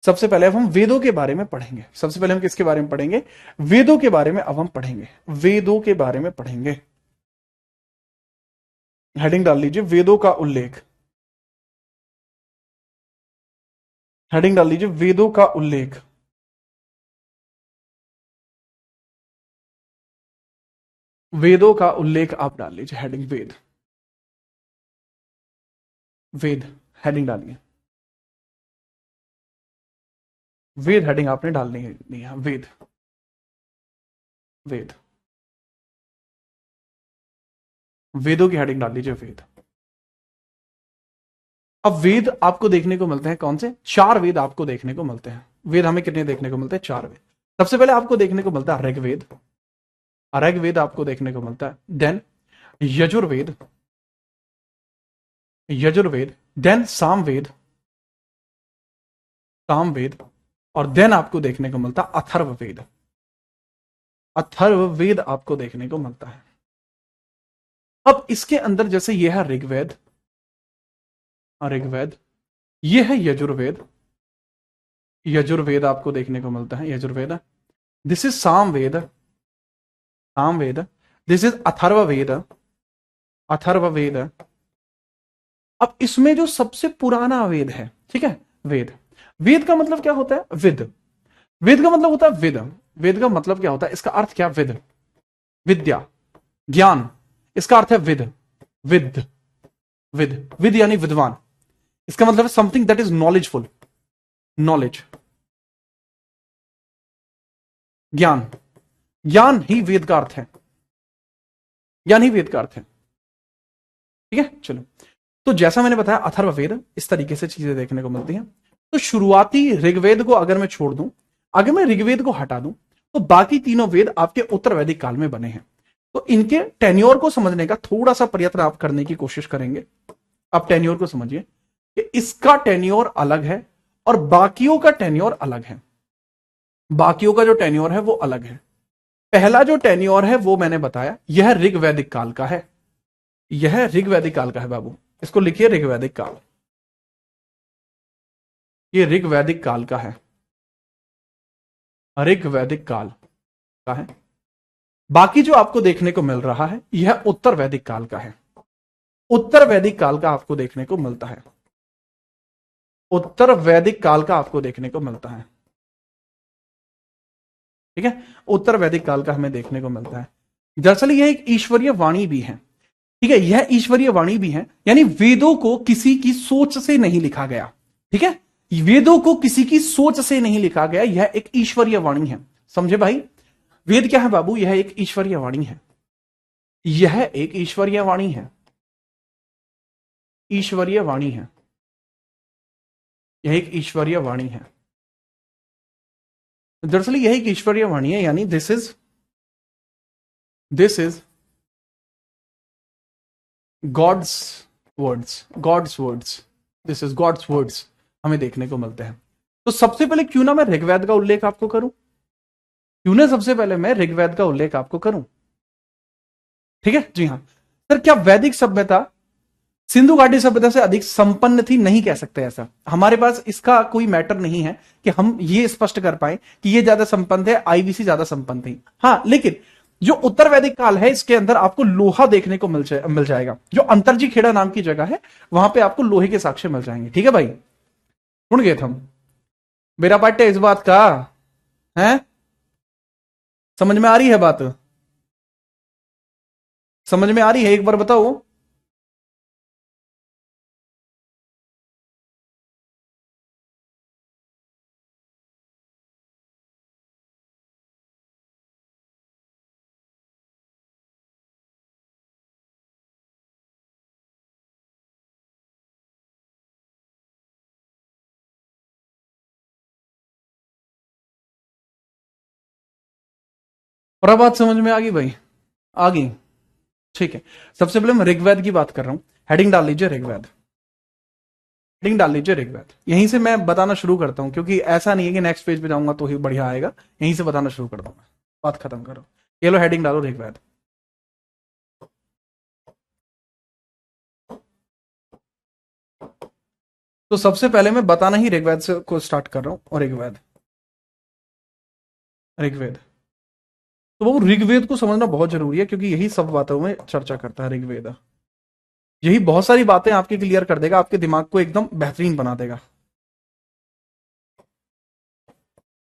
सबसे पहले अब हम वेदों के बारे में पढ़ेंगे। सबसे पहले हम किसके बारे में पढ़ेंगे? वेदों के बारे में अब हम पढ़ेंगे, वेदों के बारे में पढ़ेंगे। हेडिंग डाल लीजिए वेदों का उल्लेख, हेडिंग डाल लीजिए वेदों का उल्लेख। वेदों का उल्लेख आप डाल लीजिए, हेडिंग वेद, वेद हेडिंग डालिए, वेद हेडिंग आपने डालनी है, वेद, वेद, वेदों की हेडिंग डाल लीजिए, वेद। अब वेद आपको देखने को मिलते हैं कौन से? 4 वेद आपको देखने को मिलते हैं। वेद हमें कितने देखने को मिलते हैं? 4 वेद। सबसे पहले आपको देखने को मिलता है ऋग्वेद, ऋग्वेद आपको देखने को मिलता है। देन यजुर्वेद, यजुर्वेद, देन सामवेद, सामवेद, और देन आपको देखने को मिलता अथर्ववेद। अथर्ववेद आपको देखने को मिलता है। अब इसके अंदर जैसे यह है ऋग्वेद, ऋग्वेद, यह है यजुर्वेद, यजुर्वेद आपको देखने को मिलता है, Yajurveda. This is Samaveda, Samaveda. This is Atharvaveda, Atharvaveda. अब इसमें जो सबसे पुराना वेद है, ठीक है, वेद, वेद का मतलब क्या होता है? विद। वेद का मतलब होता है विद। वेद का मतलब क्या होता है? इसका अर्थ क्या? विद, विद्या, ज्ञान, इसका अर्थ है विद, विद, विद, विद यानी विद्वान। इसका मतलब है something that is knowledgeful, knowledge, ज्ञान, ज्ञान ही वेद का अर्थ है, ज्ञान ही वेद का अर्थ है, ठीक है। चलो, तो जैसा मैंने बताया अथर्ववेद, इस तरीके से चीजें देखने को मिलती हैं। तो शुरुआती ऋग्वेद को अगर मैं छोड़ दूं, अगर मैं ऋग्वेद को हटा दूं, तो बाकी तीनों वेद आपके उत्तर वैदिक काल में बने हैं। तो इनके टेन्योर को समझने का थोड़ा सा प्रयत्न आप करने की कोशिश करेंगे। आप टेन्योर को समझिए कि इसका टेन्योर अलग है और बाकियों का टेन्योर अलग है। बाकियों का जो टेन्योर है वो अलग है। पहला जो टेन्योर है वो मैंने बताया, यह ऋग्वैदिक काल का है, यह ऋग्वैदिक काल का है बाबू, इसको लिखिए ऋग्वैदिक काल, ये ऋग्वैदिक काल का है, ऋग्वैदिक काल का है। बाकी जो आपको देखने को मिल रहा है यह उत्तर वैदिक काल का है, उत्तर वैदिक काल का आपको देखने को मिलता है, उत्तर वैदिक काल का आपको देखने को मिलता है, ठीक है, उत्तर वैदिक काल का हमें देखने को मिलता है। दरअसल यह एक ईश्वरीय वाणी भी है, ठीक है, यह ईश्वरीय वाणी भी है, यानी वेदों को किसी की सोच से नहीं लिखा गया, ठीक है, वेदों को किसी की सोच से नहीं लिखा गया, यह एक ईश्वरीय वाणी है। समझे भाई? वेद क्या है बाबू? यह एक ईश्वरीय वाणी है, यह एक ईश्वरीय वाणी है, ईश्वरीय वाणी है, यह एक ईश्वरीय वाणी है। दरअसल यह एक ईश्वरीय वाणी है, यानी this is God's words, God's words, this is God's words हमें देखने को मिलते हैं। तो सबसे पहले क्यों ना मैं ऋग्वेद का उल्लेख आपको करूं, क्यों ना सबसे पहले मैं ऋग्वेद का उल्लेख आपको करूं, ठीक है। जी हां सर, क्या वैदिक सभ्यता सिंधु घाटी सभ्यता से अधिक संपन्न थी? नहीं कह सकते ऐसा, हमारे पास इसका कोई मैटर नहीं है कि हम ये स्पष्ट कर पाए कि ये ज्यादा संपन्न है, आईवीसी ज्यादा संपन्न थी। हाँ, लेकिन जो उत्तर वैदिक काल है इसके अंदर आपको लोहा देखने को मिल जाएगा। जो अंतरजी खेड़ा नाम की जगह है वहां पे आपको लोहे के साक्ष्य मिल जाएंगे, ठीक है भाई। सुन गए हम, मेरा पाठ्य इस बात का है, समझ में आ रही है बात? समझ में आ रही है? एक बार बताओ। और बात समझ में आ गई भाई? आ गई, ठीक है। सबसे पहले मैं ऋग्वेद की बात कर रहा हूं, हेडिंग डाल लीजिए ऋग्वेद, हेडिंग डाल लीजिए ऋग्वेद। यहीं से मैं बताना शुरू करता हूं, क्योंकि ऐसा नहीं है कि नेक्स्ट पेज पे जाऊंगा तो ही बढ़िया आएगा, यहीं से बताना शुरू कर दूंगा, बात खत्म करो। ये लो हेडिंग डालो ऋग्वेद। तो सबसे पहले मैं बताना ही ऋग्वेद से को स्टार्ट कर रहा हूं, और ऋग्वेद, ऋग्वेद। तो वो ऋग्वेद को समझना बहुत जरूरी है, क्योंकि यही सब बातों में चर्चा करता है ऋग्वेद। यही बहुत सारी बातें आपके क्लियर कर देगा, आपके दिमाग को एकदम बेहतरीन बना देगा।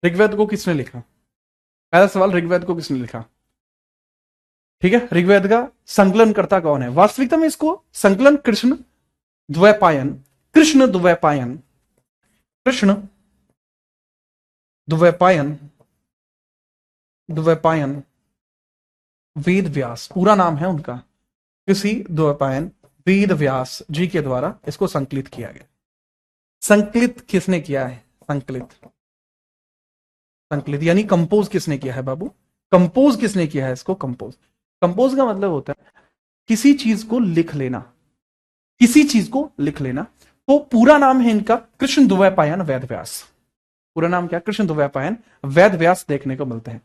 ऋग्वेद को किसने लिखा? पहला सवाल, ऋग्वेद को किसने लिखा? ठीक है, ऋग्वेद का संकलन करता कौन है? वास्तविकता में इसको संकलन कृष्ण द्वैपायन, कृष्ण द्वैपायन, कृष्ण द्वैपायन, द्वैपायन वेद व्यास पूरा नाम है उनका, किसी द्वैपायन वेद व्यास जी के द्वारा इसको संकलित किया गया। संकलित किसने किया है? संकलित, संकलित यानी कंपोज किसने किया है बाबू? कंपोज किसने किया है इसको? कंपोज, कंपोज का मतलब होता है किसी चीज को लिख लेना, किसी चीज को लिख लेना। तो पूरा नाम है इनका कृष्ण द्वैपायन वेद व्यास। पूरा नाम क्या? कृष्ण द्वैपायन वेद व्यास देखने को मिलते हैं।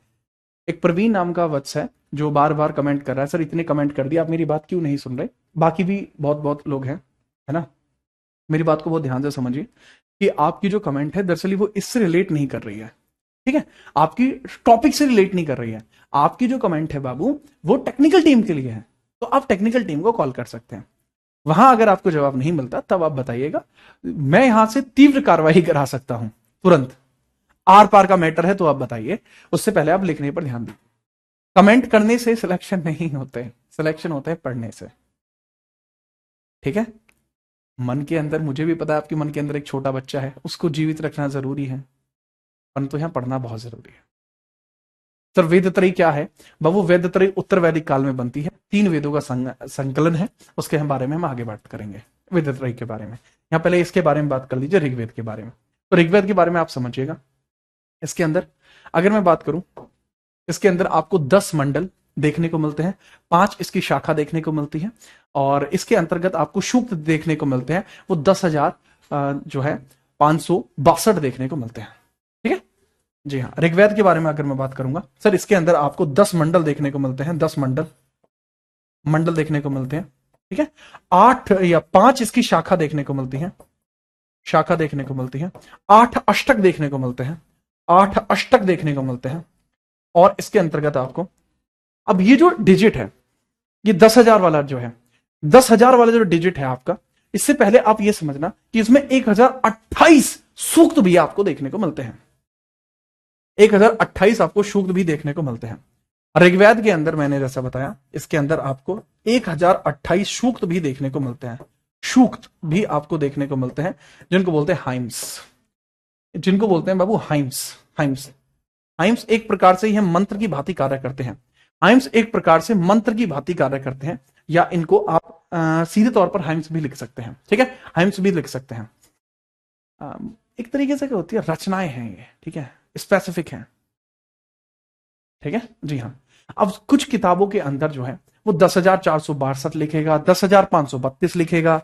एक प्रवीण नाम का वत्स है जो बार बार कमेंट कर रहा है, सर इतने कमेंट कर दिया, आप मेरी बात क्यों नहीं सुन रहे? बाकी भी बहुत बहुत लोग हैं, है ना? मेरी बात को बहुत ध्यान से समझिए कि आपकी जो कमेंट है दरअसल वो इससे रिलेट नहीं कर रही है, ठीक है? आपकी टॉपिक से रिलेट नहीं कर रही है। आपकी जो कमेंट है बाबू वो टेक्निकल टीम के लिए है, तो आप टेक्निकल टीम को कॉल कर सकते हैं। वहां अगर आपको जवाब नहीं मिलता तब आप बताइएगा, मैं यहां से तीव्र कार्रवाई करा सकता हूं तुरंत। आर पार का मैटर है तो आप बताइए, उससे पहले आप लिखने पर ध्यान दीजिए। कमेंट करने से सिलेक्शन नहीं होते, सिलेक्शन होता है पढ़ने से, ठीक है? मन के अंदर, मुझे भी पता है आपके मन के अंदर एक छोटा बच्चा है, उसको जीवित रखना जरूरी है, परंतु यहां पढ़ना बहुत जरूरी है। सर वेदत्रयी क्या है बाबू? वेदत्रयी उत्तर वैदिक काल में बनती है, 3 वेदों का संकलन है, उसके बारे में हम आगे बात करेंगे, वेदत्रयी के बारे में। यहां पहले इसके बारे में बात कर लीजिए, ऋग्वेद के बारे में। तो ऋग्वेद के बारे में आप समझिएगा, इसके अंदर अगर मैं बात करूं, इसके अंदर आपको 10 मंडल देखने को मिलते हैं, 5 इसकी शाखा देखने को मिलती है, और इसके अंतर्गत आपको सूक्त देखने को मिलते हैं, वो 10,000 जो है 562 देखने को मिलते हैं, ठीक है जी हाँ। ऋग्वेद के बारे में अगर मैं बात करूंगा, सर इसके अंदर आपको 10 मंडल देखने को मिलते हैं, 10 मंडल देखने को मिलते हैं, ठीक है। 8 या 5 इसकी शाखा देखने को मिलती है, शाखा देखने को मिलती है, 8 अष्टक देखने को मिलते हैं, 8 अष्टक देखने को मिलते हैं। और इसके अंतर्गत आपको, अब ये जो डिजिट है, ये 10,000 वाला जो है, 10,000 वाला जो डिजिट है आपका, इससे पहले आप ये समझना कि इसमें 1028 सूक्त भी आपको देखने को मिलते हैं, 1028 आपको सूक्त भी देखने को मिलते हैं। ऋग्वेद के अंदर मैंने जैसा बताया, इसके अंदर आपको 1028 सूक्त भी देखने को मिलते हैं, सूक्त भी आपको देखने को मिलते हैं, जिनको बोलते हैं हाइम्स, जिनको बोलते हैं बाबू हाइम्स। हाइम्स एक प्रकार से यह मंत्र की भांति कार्य करते हैं, हाइम्स एक प्रकार से मंत्र की भांति कार्य करते हैं, या इनको आप सीधे तौर पर हाइम्स भी लिख सकते हैं, ठीक है, हाइम्स भी लिख सकते हैं। एक तरीके से क्या होती है, रचनाएं हैं ये, ठीक है, स्पेसिफिक हैं, ठीक है जी हाँ। अब कुछ किताबों के अंदर जो है वो 10,462 लिखेगा, 10,532 लिखेगा,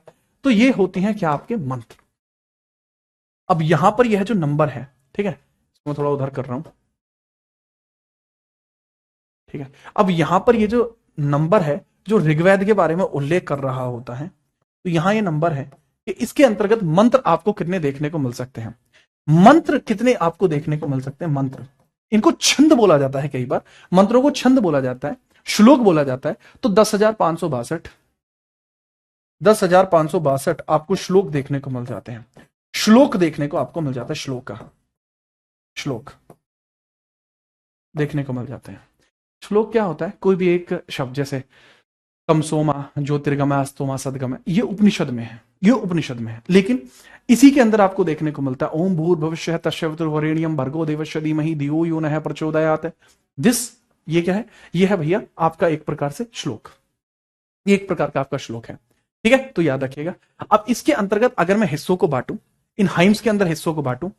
तो ये होती हैं क्या, आपके मंत्र। अब यहां पर यह जो नंबर है, ठीक है, मैं थोड़ा उधर कर रहा हूं, ठीक है। अब यहां पर ये जो नंबर है जो ऋग्वेद के बारे में उल्लेख कर रहा होता है, तो यहां ये नंबर है कि इसके अंतर्गत मंत्र आपको कितने देखने को मिल सकते हैं, मंत्र कितने आपको देखने को मिल सकते हैं। मंत्र, इनको छंद बोला जाता है, कई बार मंत्रों को छंद बोला जाता है, श्लोक बोला जाता है। तो 10,562 आपको श्लोक देखने को मिल जाते हैं, श्लोक देखने को आपको मिल जाता है, श्लोक देखने को मिल जाते हैं। श्लोक क्या होता है, कोई भी एक शब्द, जैसे तमसोमा, ज्योतिर्गमय, अस्तोमा, सदगमय, ये उपनिषद में है, ये उपनिषद में है, लेकिन इसी के अंदर आपको देखने को मिलता है ओम भूर्भुवस्सुः तत्सवितुर्वरेण्यं भर्गो देवस्य धीमहि धियो यो नः प्रचोदयात्। ये क्या है, ये है भैया आपका एक प्रकार से श्लोक, ये एक प्रकार का आपका श्लोक है, ठीक है, तो याद रखिएगा। अब इसके अंतर्गत अगर मैं हिस्सों को बांटूं, इन हाइम्स के अंदर हिस्सों को बांटूं,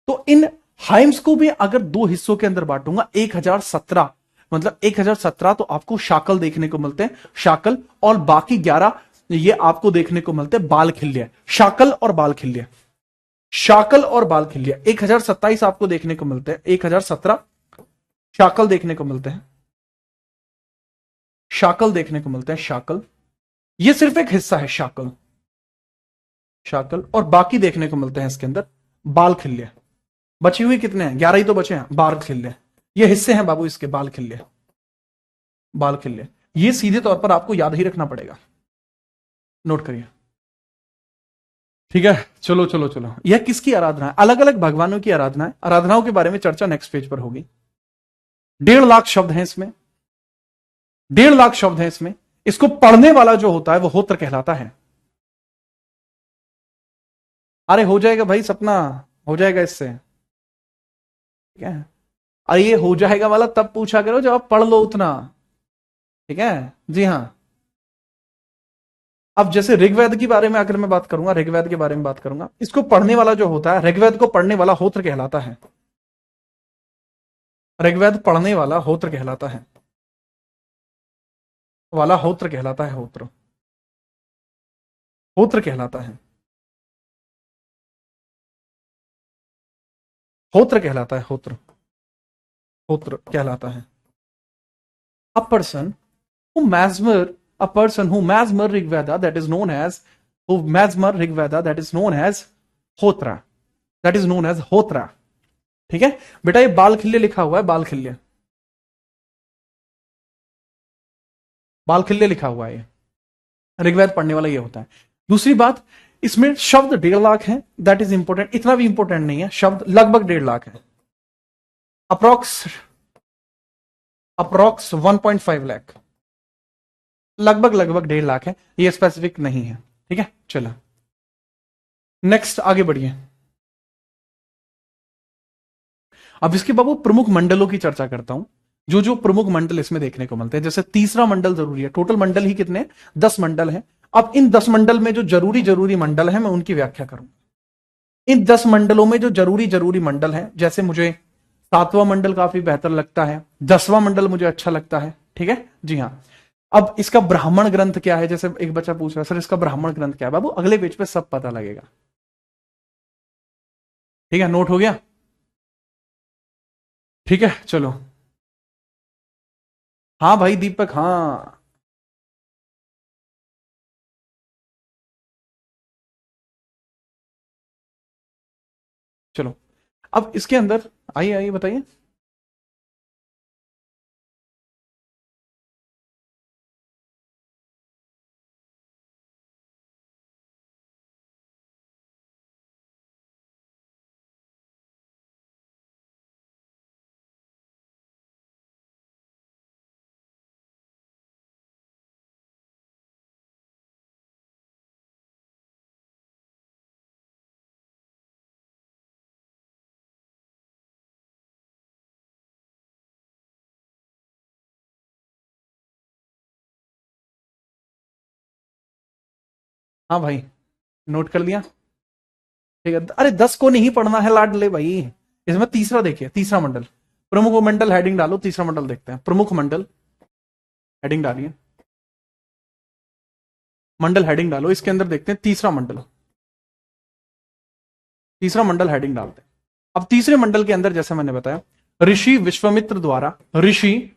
तो इन हाइम्स को भी अगर 2 हिस्सों के अंदर बांटूंगा, 1017, मतलब 1017 तो आपको शाकल देखने को मिलते हैं, शाकल, और बाकी 11 ये आपको देखने को मिलते हैं बाल खिल्य, शाकल और बाल खिल्य, शाकल और बाल खिल्य। 1027 आपको देखने को मिलते हैं, 1017 शाकल देखने को मिलते हैं, शाकल देखने को मिलते हैं, शाकल, ये सिर्फ एक हिस्सा है, शाकल, और बाकी देखने को मिलते हैं इसके अंदर बाल खिल्य। बची हुई कितने हैं, 11 ही तो बचे हैं, बाल खिल्य, ये हिस्से हैं बाबू इसके, बाल खिल्य, ये सीधे तौर पर आपको याद ही रखना पड़ेगा, नोट करिए, ठीक है। चलो, यह किसकी आराधना है, अलग अलग भगवानों की आराधना है। आराधनाओं के बारे में चर्चा नेक्स्ट पेज पर होगी। 1.5 लाख शब्द हैं इसमें, 1.5 लाख शब्द हैं इसमें। इसको पढ़ने वाला जो होता है वो होत्र कहलाता है। अरे हो जाएगा भाई, सपना हो जाएगा इससे, ठीक है। अरे ये हो जाएगा वाला तब पूछा करो जब आप पढ़ लो उतना, ठीक है जी हाँ। अब जैसे ऋग्वेद के बारे में अगर मैं बात करूंगा, ऋग्वेद के बारे में बात करूंगा, इसको पढ़ने वाला जो होता है, ऋग्वेद को पढ़ने वाला होत्र कहलाता है, ऋग्वेद पढ़ने वाला होत्र कहलाता है, होत्र कहलाता है, होत्र कहलाता है, होत्र कहलाता है, होत्र कहलाता है। a person who mesmer Rigveda, that is known as Hotra, that is known as Hotra. ठीक है बेटा, ये बाल खिल्ले लिखा हुआ है, बाल खिल्ले लिखा हुआ है, ये ऋग्वेद पढ़ने वाला ये होता है। दूसरी बात, इसमें शब्द 1.5 लाख है, दैट इज इंपॉर्टेंट, इतना भी इंपॉर्टेंट नहीं है, शब्द लगभग 1.5 लाख है, अप्रोक्स 1.5 लाख, लगभग 1.5 लाख है, ये स्पेसिफिक नहीं है। ठीक है, चलो नेक्स्ट आगे बढ़िए। अब इसके बाबू प्रमुख मंडलों की चर्चा करता हूं, जो जो प्रमुख मंडल इसमें देखने को मिलते हैं। जैसे तीसरा मंडल जरूरी है, टोटल मंडल ही कितने, 10 मंडल हैं। अब इन 10 मंडल में जो जरूरी मंडल है, मैं उनकी व्याख्या करूंगा। इन 10 मंडलों में जो जरूरी मंडल है, जैसे मुझे 7वां मंडल काफी बेहतर लगता है, 10वां मंडल मुझे अच्छा लगता है। ठीक है जी हाँ। अब इसका ब्राह्मण ग्रंथ क्या है, जैसे एक बच्चा पूछ रहा है सर इसका ब्राह्मण ग्रंथ क्या है, बाबू अगले पेज पे सब पता लगेगा। ठीक है, नोट हो गया। ठीक है चलो, हाँ भाई दीपक, हाँ चलो, अब इसके अंदर आइए आइए बताइए। हाँ भाई, नोट कर लिया। ठीक है, अरे 10 को नहीं पढ़ना है लाडले भाई, इसमें तीसरा देखिए, तीसरा मंडल, प्रमुख मंडल हेडिंग डालो, तीसरा मंडल देखते हैं। प्रमुख मंडल हेडिंग डालिए, मंडल हेडिंग डालो, इसके अंदर देखते हैं तीसरा मंडल, तीसरा मंडल हेडिंग डालते हैं। अब तीसरे मंडल के अंदर जैसे मैंने बताया, ऋषि विश्वामित्र द्वारा रचित,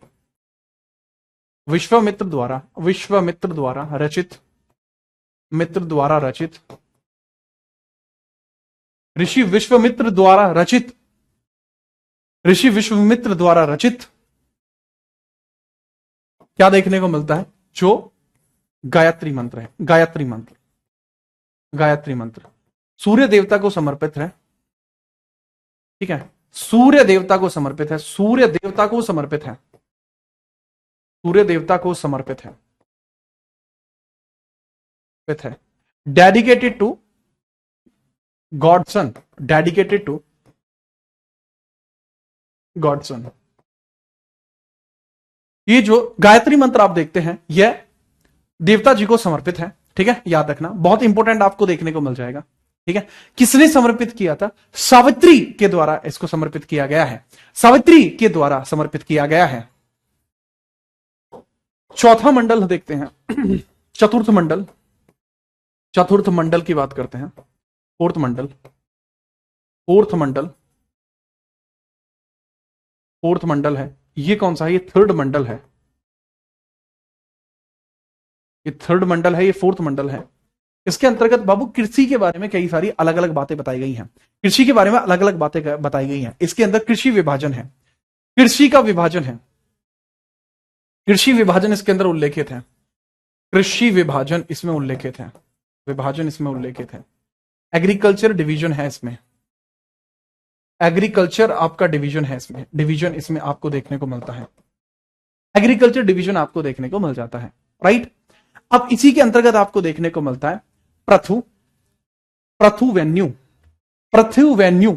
ऋषि विश्वामित्र द्वारा रचित क्या देखने को मिलता है, जो गायत्री मंत्र है। गायत्री मंत्र सूर्य देवता को समर्पित है। ठीक है, सूर्य देवता को समर्पित है, डेडिकेटेड टू गॉडसन, ये जो गायत्री मंत्र आप देखते हैं, यह देवता जी को समर्पित है। ठीक है, याद रखना, बहुत इंपॉर्टेंट आपको देखने को मिल जाएगा। ठीक है, किसने समर्पित किया था, सावित्री के द्वारा इसको समर्पित किया गया है, सावित्री के द्वारा समर्पित किया गया है। चौथा मंडल देखते हैं, चतुर्थ मंडल की बात करते हैं। फोर्थ मंडल है, ये कौन सा है, ये थर्ड मंडल है, ये थर्ड मंडल है, ये फोर्थ मंडल है। इसके अंतर्गत बाबू कृषि के बारे में कई सारी अलग अलग बातें बताई गई हैं, कृषि के बारे में अलग अलग बातें बताई गई हैं। इसके अंदर कृषि विभाजन है, कृषि का विभाजन है, कृषि विभाजन इसके अंदर उल्लेखित है, कृषि विभाजन इसमें उल्लेखित है, एग्रीकल्चर डिवीजन है इसमें, एग्रीकल्चर आपका डिवीजन है इसमें, डिवीजन इसमें आपको देखने को मिलता है, एग्रीकल्चर डिवीजन आपको देखने को मिल जाता है। राइट, अब इसी के अंतर्गत आपको देखने को मिलता है पृथुवेन्यू,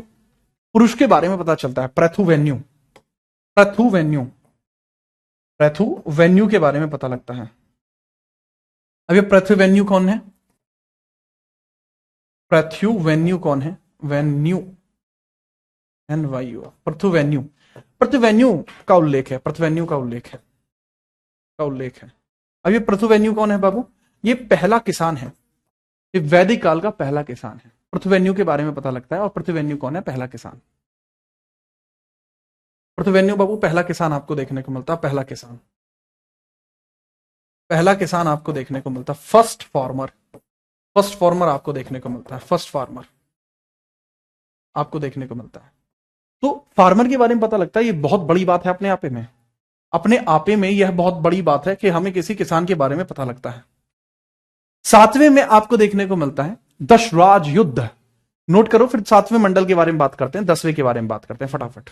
पुरुष के बारे में पता चलता है, पृथुवेन्यू के बारे में पता लगता है। अब ये पृथुवेन्यू कौन है, वेन्यू NYU, पृथुवेन्यू का उल्लेख है, अब ये पृथुवेन्यू कौन है बाबू, ये पहला किसान है, ये वैदिक काल का पहला किसान है। पृथुवेन्यू के बारे में पता लगता है, और पृथुवेन्यू कौन है, पहला किसान। पृथुवेन्यू बाबू पहला किसान आपको देखने को मिलता है, पहला किसान। पहला किसान आपको देखने को मिलता है, फर्स्ट फार्मर आपको देखने को मिलता है, फर्स्ट फार्मर आपको देखने को मिलता है। तो फार्मर के बारे में पता लगता है, ये बहुत बड़ी बात है अपने आपे में। अपने आपे में यह बहुत बड़ी बात है कि हमें किसी किसान के बारे में पता लगता है। 7वें में आपको देखने को मिलता है दशराज युद्ध। नोट करो, फिर 7वें मंडल के बारे में बात करते हैं, 10वें के बारे में बात करते हैं फटाफट।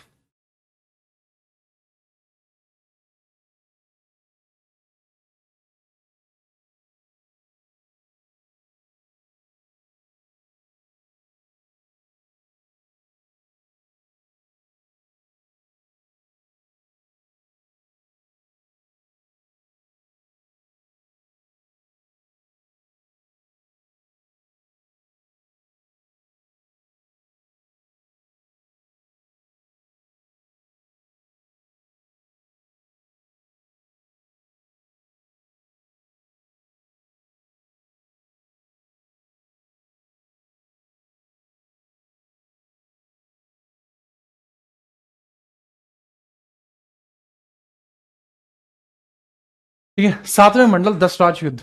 ठीक है, 7वें मंडल दशराज युद्ध।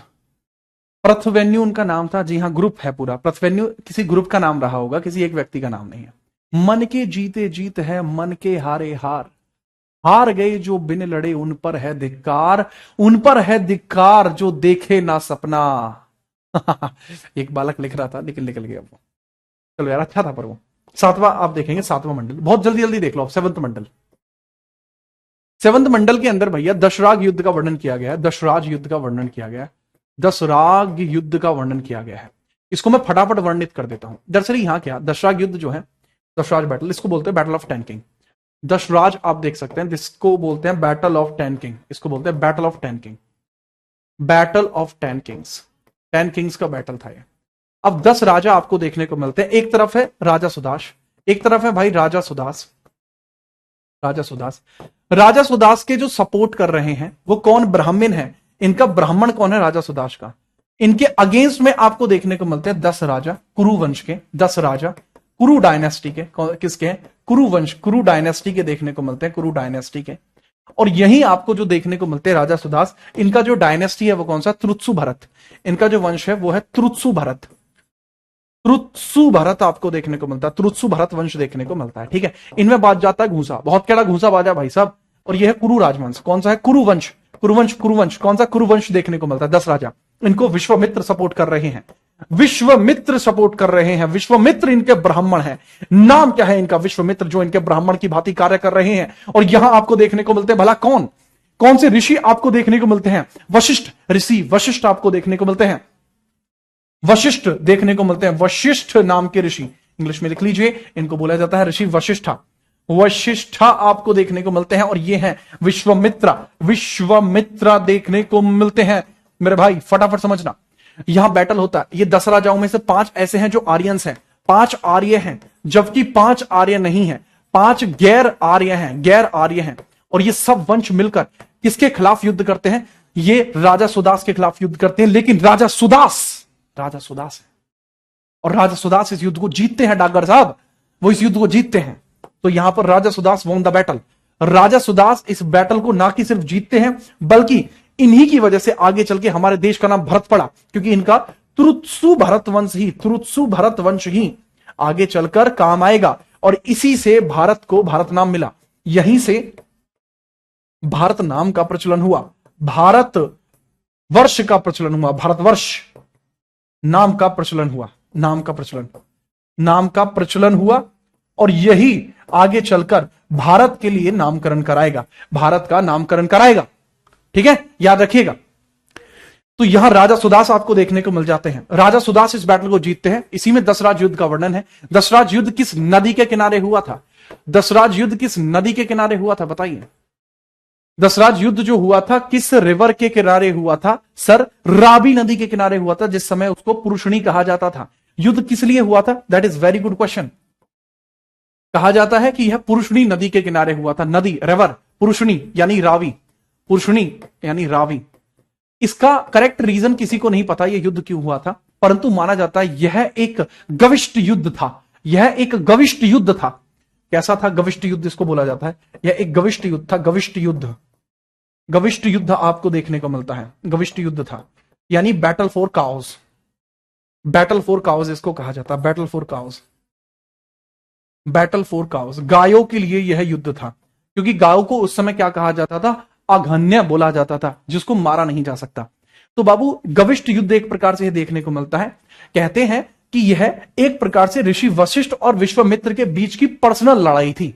प्रथवेन्यू उनका नाम था। जी हाँ, ग्रुप है पूरा। प्रथवेन्यू किसी ग्रुप का नाम रहा होगा, किसी एक व्यक्ति का नाम नहीं है। मन के जीते जीत है, मन के हारे हार। हार गए जो बिन लड़े, उन पर है धिक्कार, उन पर है धिक्कार जो देखे ना सपना। एक बालक लिख रहा था लेकिन निकल गया वो। चलो यार, अच्छा था। पर वो 7वां आप देखेंगे, 7वां मंडल बहुत जल्दी जल्दी देख लो। 7th मंडल, 7th मंडल के अंदर भैया दशराग युद्ध का वर्णन किया गया है। दशराज युद्ध का वर्णन किया गया है। दशराग युद्ध का वर्णन किया गया है। इसको मैं फटाफट वर्णित कर देता हूं। दरअसल यहां क्या, दशराग युद्ध जो है, दशराज बैटल, इसको बोलते हैं बैटल ऑफ टैंकिंग। दशराज आप देख सकते हैं, जिसको बोलते हैं बैटल ऑफ टैंकिंग, इसको बोलते हैं battle of tanking, battle of ten Kings. 10 Kings का बैटल था ये। अब 10 राजा आपको देखने को मिलते हैं। एक तरफ है राजा सुदास, एक तरफ है भाई राजा सुदास। राजा सुदास, राजा सुदास के जो सपोर्ट कर रहे हैं वो कौन, ब्राह्मण है। इनका ब्राह्मण कौन है, राजा सुदास का। इनके अगेंस्ट में आपको देखने को मिलते हैं 10 राजा कुरु वंश के, 10 राजा कुरु डायनेस्टी के। किसके हैं, कुरु वंश, कुरु डायनेस्टी के देखने को मिलते हैं, कुरु डायनेस्टी के। और यही आपको जो देखने को मिलते हैं राजा सुदास, इनका जो डायनेस्टी है वो कौन सा, त्रुत्सु भरत। इनका जो वंश है वो है त्रुत्सु भरत। त्रुत्सु भरत आपको देखने को मिलता है, त्रुत्सु भरत वंश देखने को मिलता है। ठीक है, इनमें बाज जाता है घूसा, बहुत कड़ा घूसा बाजा भाई साहब। और यह है कुरु राजवंश। कौन सा है, कुरुवंश, कुरुवंश, कुरुवंश। कौन सा, कुरुवंश देखने को मिलता है। 10 राजा, इनको विश्वामित्र सपोर्ट कर रहे हैं, विश्वामित्र सपोर्ट कर रहे हैं। विश्वामित्र इनके ब्राह्मण हैं। नाम क्या है इनका, विश्वामित्र, जो इनके ब्राह्मण की भांति कार्य कर रहे हैं। और यहां आपको देखने को मिलते हैं भला कौन, कौन से ऋषि आपको देखने को मिलते हैं, वशिष्ठ ऋषि, वशिष्ठ आपको देखने को मिलते हैं, वशिष्ठ देखने को मिलते हैं। वशिष्ठ नाम के ऋषि, इंग्लिश में लिख लीजिए, इनको बोला जाता है ऋषि वशिष्ठा। वशिष्ठा आपको देखने को मिलते हैं। और ये हैं विश्वामित्रा, विश्वामित्रा देखने को मिलते हैं। मेरे भाई फटाफट समझना, यहां बैटल होता है। ये 10 राजाओं में से 5 ऐसे हैं जो आर्यंस हैं, 5 आर्य हैं, जबकि 5 आर्य नहीं है, 5 गैर आर्य हैं, गैर आर्य हैं। और ये सब वंश मिलकर किसके खिलाफ युद्ध करते हैं, ये राजा सुदास के खिलाफ युद्ध करते हैं। लेकिन राजा सुदास है, और राजा सुदास इस युद्ध को जीतते हैं। डाकघर साहब, वो इस युद्ध को जीतते हैं। तो यहां पर राजा सुदास वॉन द बैटल। राजा सुदास इस बैटल को ना कि सिर्फ जीतते हैं, बल्कि इन्हीं की वजह से आगे चल के हमारे देश का नाम भरत पड़ा, क्योंकि इनका त्रुत्सु भरत वंश ही, त्रुत्सु भरत वंश ही आगे चलकर काम आएगा। और इसी से भारत को भारत नाम मिला, यहीं से भारत नाम का प्रचलन हुआ, भारत वर्ष का प्रचलन हुआ, भारतवर्ष नाम का प्रचलन हुआ, नाम का प्रचलन हुआ। और यही आगे चलकर भारत के लिए नामकरण कराएगा, भारत का नामकरण कराएगा। ठीक है, याद रखिएगा। तो यहां राजा सुदास आपको देखने को मिल जाते हैं। राजा सुदास इस बैटल को जीतते हैं। इसी में दशराज युद्ध का वर्णन है। दशराज युद्ध किस नदी के किनारे हुआ था, दशराज युद्ध किस नदी के किनारे हुआ था, बताइए। दशराज युद्ध जो हुआ था किस रिवर के किनारे हुआ था, सर, रावी नदी के किनारे हुआ था, जिस समय उसको पुरुषणी कहा जाता था। युद्ध किस लिए हुआ था, that is very good question. कहा जाता है कि यह पुरुषणी नदी के किनारे हुआ था। नदी, रिवर, पुरुषणी यानी रावी, पुरुषणी यानी रावी। इसका करेक्ट रीजन किसी को नहीं पता यह युद्ध क्यों हुआ था, परंतु माना जाता है यह एक गविष्ट युद्ध था, यह एक गविष्ट युद्ध था। कैसा था, गविष्ट युद्ध इसको बोला जाता है, यह एक गविष्ट युद्ध था, गविष्ट युद्ध, गविष्ट युद्ध आपको देखने को मिलता है, गविष्ट युद्ध था, यानी battle for cows, battle for cows इसको कहा जाता है, battle for cows, battle for cows, गायों के लिए यह युद्ध था, क्योंकि गायों को उस समय क्या कहा जाता था, अघन्य बोला जाता था, जिसको मारा नहीं जा सकता। तो बाबू गविष्ट युद्ध एक प्रकार से देखने को मिलता है। कहते हैं कि यह एक प्रकार से ऋषि वशिष्ठ और विश्वामित्र के बीच की पर्सनल लड़ाई थी।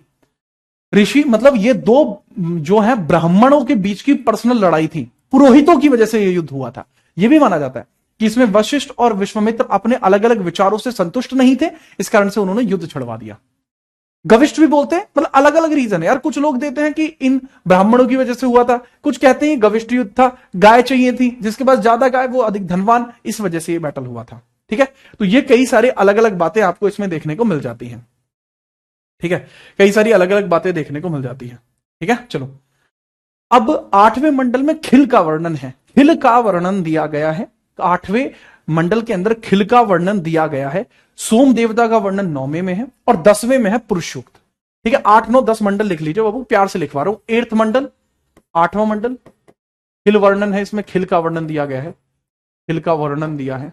ऋषि मतलब ये दो जो है ब्राह्मणों के बीच की पर्सनल लड़ाई थी, पुरोहितों की वजह से यह युद्ध हुआ था। यह भी माना जाता है कि इसमें वशिष्ठ और विश्वामित्र अपने अलग अलग विचारों से संतुष्ट नहीं थे, इस कारण से उन्होंने युद्ध छुड़वा दिया। गविष्ट भी बोलते हैं, मतलब अलग अलग रीजन है यार। कुछ लोग देते हैं कि इन ब्राह्मणों की वजह से हुआ था, कुछ कहते हैं गविष्ट युद्ध था, गाय चाहिए थी, जिसके पास ज्यादा गाय वो अधिक धनवान, इस वजह से ये बैटल हुआ था। ठीक है, तो ये कई सारे अलग अलग बातें आपको इसमें देखने को मिल जाती हैं। ठीक है, कई सारी अलग अलग बातें देखने को मिल जाती है। ठीक है, चलो अब 8वें मंडल में खिल का वर्णन है, खिल का वर्णन दिया गया है। 8वें मंडल के अंदर खिल का वर्णन दिया गया है। सोम देवता का वर्णन 9वें में है और 10वें में है पुरुष सूक्त। ठीक है, 8, 9, 10 मंडल लिख लीजिए बाबू, प्यार से लिखवा रहा हूं। 8th मंडल, 8वां मंडल, खिल वर्णन है, इसमें खिल का वर्णन दिया गया है, खिल का वर्णन दिया है,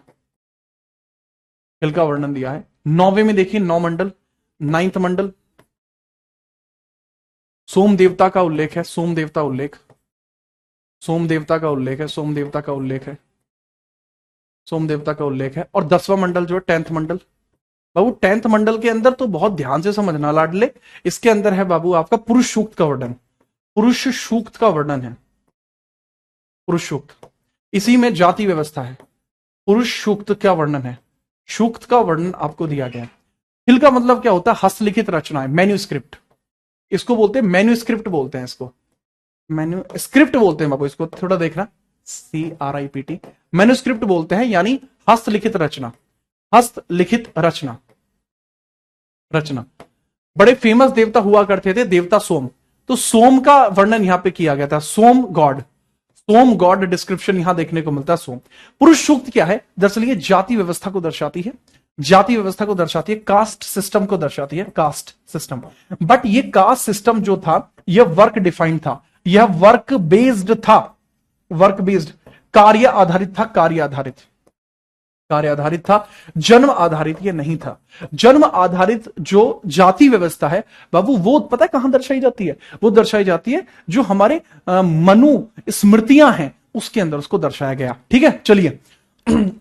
खिल का वर्णन दिया है। 9वें में देखिए 9 मंडल, 9th मंडल, सोम देवता का उल्लेख है, सोम देवता उल्लेख, सोम देवता का उल्लेख है, सोम देवता का उल्लेख है, सोम देवता का उल्लेख है। और 10वां मंडल जो है 10th मंडल। बाबू 10th मंडल के अंदर तो बहुत ध्यान से समझना लाडले, इसके अंदर है बाबू आपका पुरुष सूक्त का वर्णन, पुरुष सूक्त का वर्णन है, पुरुष सूक्त, इसी में जाति व्यवस्था है, पुरुष सूक्त का वर्णन है, सूक्त का वर्णन आपको दिया गया है। खिल का मतलब क्या होता है, हस्तलिखित रचनाएं, मैन्यूस्क्रिप्ट, इसको बोलते हैं मैन्यूस्क्रिप्ट बोलते हैं, इसको मैन्यूस्क्रिप्ट बोलते हैं बाबू, इसको थोड़ा देखना, CRIPT, मैन्यूस्क्रिप्ट बोलते हैं, यानी हस्तलिखित रचना, हस्तलिखित रचना, रचना। बड़े फेमस देवता हुआ करते थे, देवता सोम, तो सोम का वर्णन यहां पे किया गया था, सोम गॉड, सोम गॉड डिस्क्रिप्शन यहां देखने को मिलता है। सोम। पुरुष सूक्त क्या है, दरअसल ये जाति व्यवस्था को दर्शाती है, जाति व्यवस्था को दर्शाती है, कास्ट सिस्टम को दर्शाती है, कास्ट सिस्टम। बट ये कास्ट सिस्टम जो था यह वर्क डिफाइंड था, यह वर्क बेस्ड था, वर्क बेस्ड, कार्य आधारित था, कार्य आधारित, कार्य आधारित था, जन्म आधारित ये नहीं था। जन्म आधारित जो जाति व्यवस्था है बाबू, वो पता है कहां दर्शाई जाती है, वो दर्शाई जाती है जो हमारे मनु स्मृतियां हैं उसके अंदर उसको दर्शाया गया। ठीक है, चलिए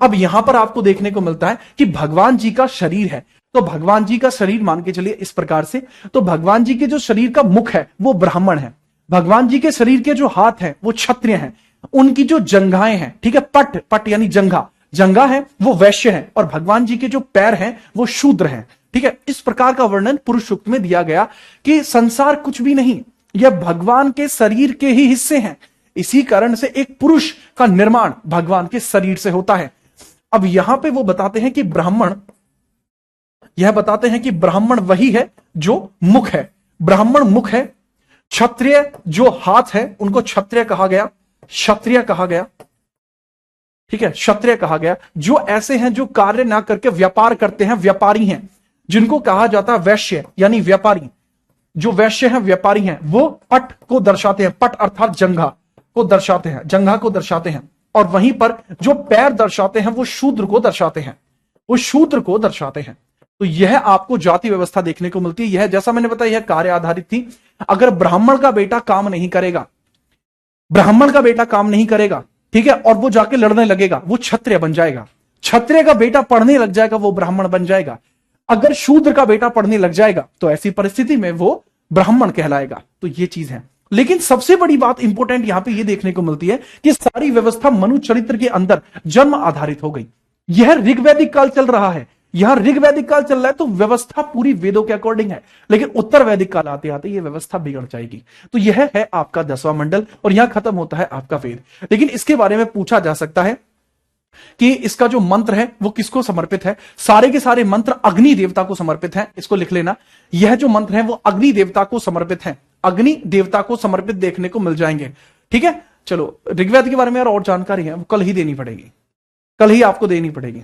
अब यहां पर आपको देखने को मिलता है कि भगवान जी का शरीर है, तो भगवान जी का शरीर मान के चलिए इस प्रकार से, तो भगवान जी के जो शरीर का मुख है वो ब्राह्मण है, भगवान जी के शरीर के जो हाथ हैं वो क्षत्रिय हैं, उनकी जो जंघाएं हैं, ठीक है, पट, पट यानी जंघा, जंघा है वो वैश्य है, और भगवान जी के जो पैर हैं वो शूद्र हैं। ठीक है, इस प्रकार का वर्णन पुरुष सूक्त में दिया गया कि संसार कुछ भी नहीं, यह भगवान के शरीर के ही हिस्से हैं, इसी कारण से एक पुरुष का निर्माण भगवान के शरीर से होता है। अब यहां पे वो बताते हैं कि ब्राह्मण, यह बताते हैं कि ब्राह्मण वही है जो मुख है, ब्राह्मण मुख है, क्षत्रिय जो हाथ है उनको क्षत्रिय कहा गया, क्षत्रिय कहा गया। ठीक है, क्षत्रिय कहा गया। जो ऐसे हैं जो कार्य ना करके व्यापार करते हैं, व्यापारी हैं, जिनको कहा जाता है वैश्य यानी व्यापारी, जो वैश्य हैं व्यापारी हैं, वो पट को दर्शाते हैं, पट अर्थात जंघा को दर्शाते हैं, जंघा को दर्शाते हैं, और वहीं पर जो पैर दर्शाते हैं वो शूद्र को दर्शाते हैं, वो शूद्र को दर्शाते हैं। तो यह आपको जाति व्यवस्था देखने को मिलती है। यह जैसा मैंने बताया यह कार्य आधारित थी। अगर ब्राह्मण का बेटा काम नहीं करेगा, ब्राह्मण का बेटा काम नहीं करेगा, ठीक है, और वो जाके लड़ने लगेगा, वो क्षत्रिय बन जाएगा। क्षत्रिय का बेटा पढ़ने लग जाएगा, वो ब्राह्मण बन जाएगा। अगर शूद्र का बेटा पढ़ने लग जाएगा तो ऐसी परिस्थिति में वो ब्राह्मण कहलाएगा। तो ये चीज है। लेकिन सबसे बड़ी बात इंपॉर्टेंट यहां पे ये देखने को मिलती है कि सारी व्यवस्था मनु चरित्र के अंदर जन्म आधारित हो गई। यह ऋग्वैदिक काल चल रहा है, यहां ऋग्वैदिक काल चल रहा है, तो व्यवस्था पूरी वेदों के अकॉर्डिंग है। लेकिन उत्तर वैदिक काल आते आते यह व्यवस्था बिगड़ जाएगी। तो यह है आपका 10वां मंडल, और यहां खत्म होता है आपका वेद। लेकिन इसके बारे में पूछा जा सकता है कि इसका जो मंत्र है वो किसको समर्पित है। सारे के सारे मंत्र अग्नि देवता को समर्पित हैं, इसको लिख लेना। यह जो मंत्र है वो अग्नि देवता को समर्पित है, अग्नि देवता को समर्पित देखने को मिल जाएंगे। ठीक है, चलो ऋग्वेद के बारे में और जानकारी है वो कल ही देनी पड़ेगी, कल ही आपको देनी पड़ेगी।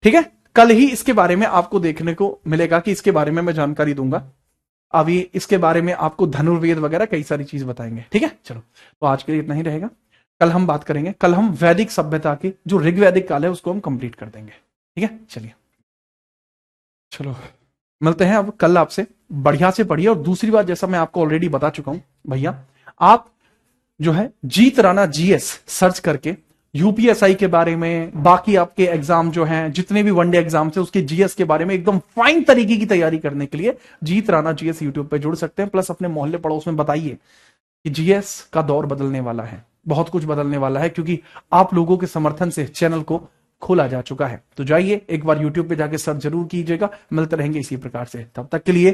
ठीक है, कल ही इसके बारे में आपको देखने को मिलेगा कि इसके बारे में मैं जानकारी दूंगा। अभी इसके बारे में आपको धनुर्वेद वगैरह कई सारी चीज बताएंगे। ठीक है, चलो तो आज के लिए इतना ही रहेगा। कल हम बात करेंगे, कल हम वैदिक सभ्यता की जो ऋग्वैदिक काल है उसको हम कंप्लीट कर देंगे। ठीक है, चलिए चलो मिलते हैं अब कल आपसे। बढ़िया से पढ़िए। और दूसरी बात, जैसा मैं आपको ऑलरेडी बता चुका हूं भैया, आप जो है जीत राणा जीएस सर्च करके यूपीएसआई के बारे में, बाकी आपके एग्जाम जो हैं जितने भी वनडे एग्जाम थे उसके जीएस के बारे में एकदम फाइन तरीके की तैयारी करने के लिए जीत राणा जीएस यूट्यूब पे जुड़ सकते हैं। प्लस अपने मोहल्ले पड़ोस में बताइए कि जीएस का दौर बदलने वाला है, बहुत कुछ बदलने वाला है, क्योंकि आप लोगों के समर्थन से चैनल को खोला जा चुका है। तो जाइए एक बार यूट्यूब पे जाके सर्च जरूर कीजिएगा। मिलते रहेंगे इसी प्रकार से, तब तक के लिए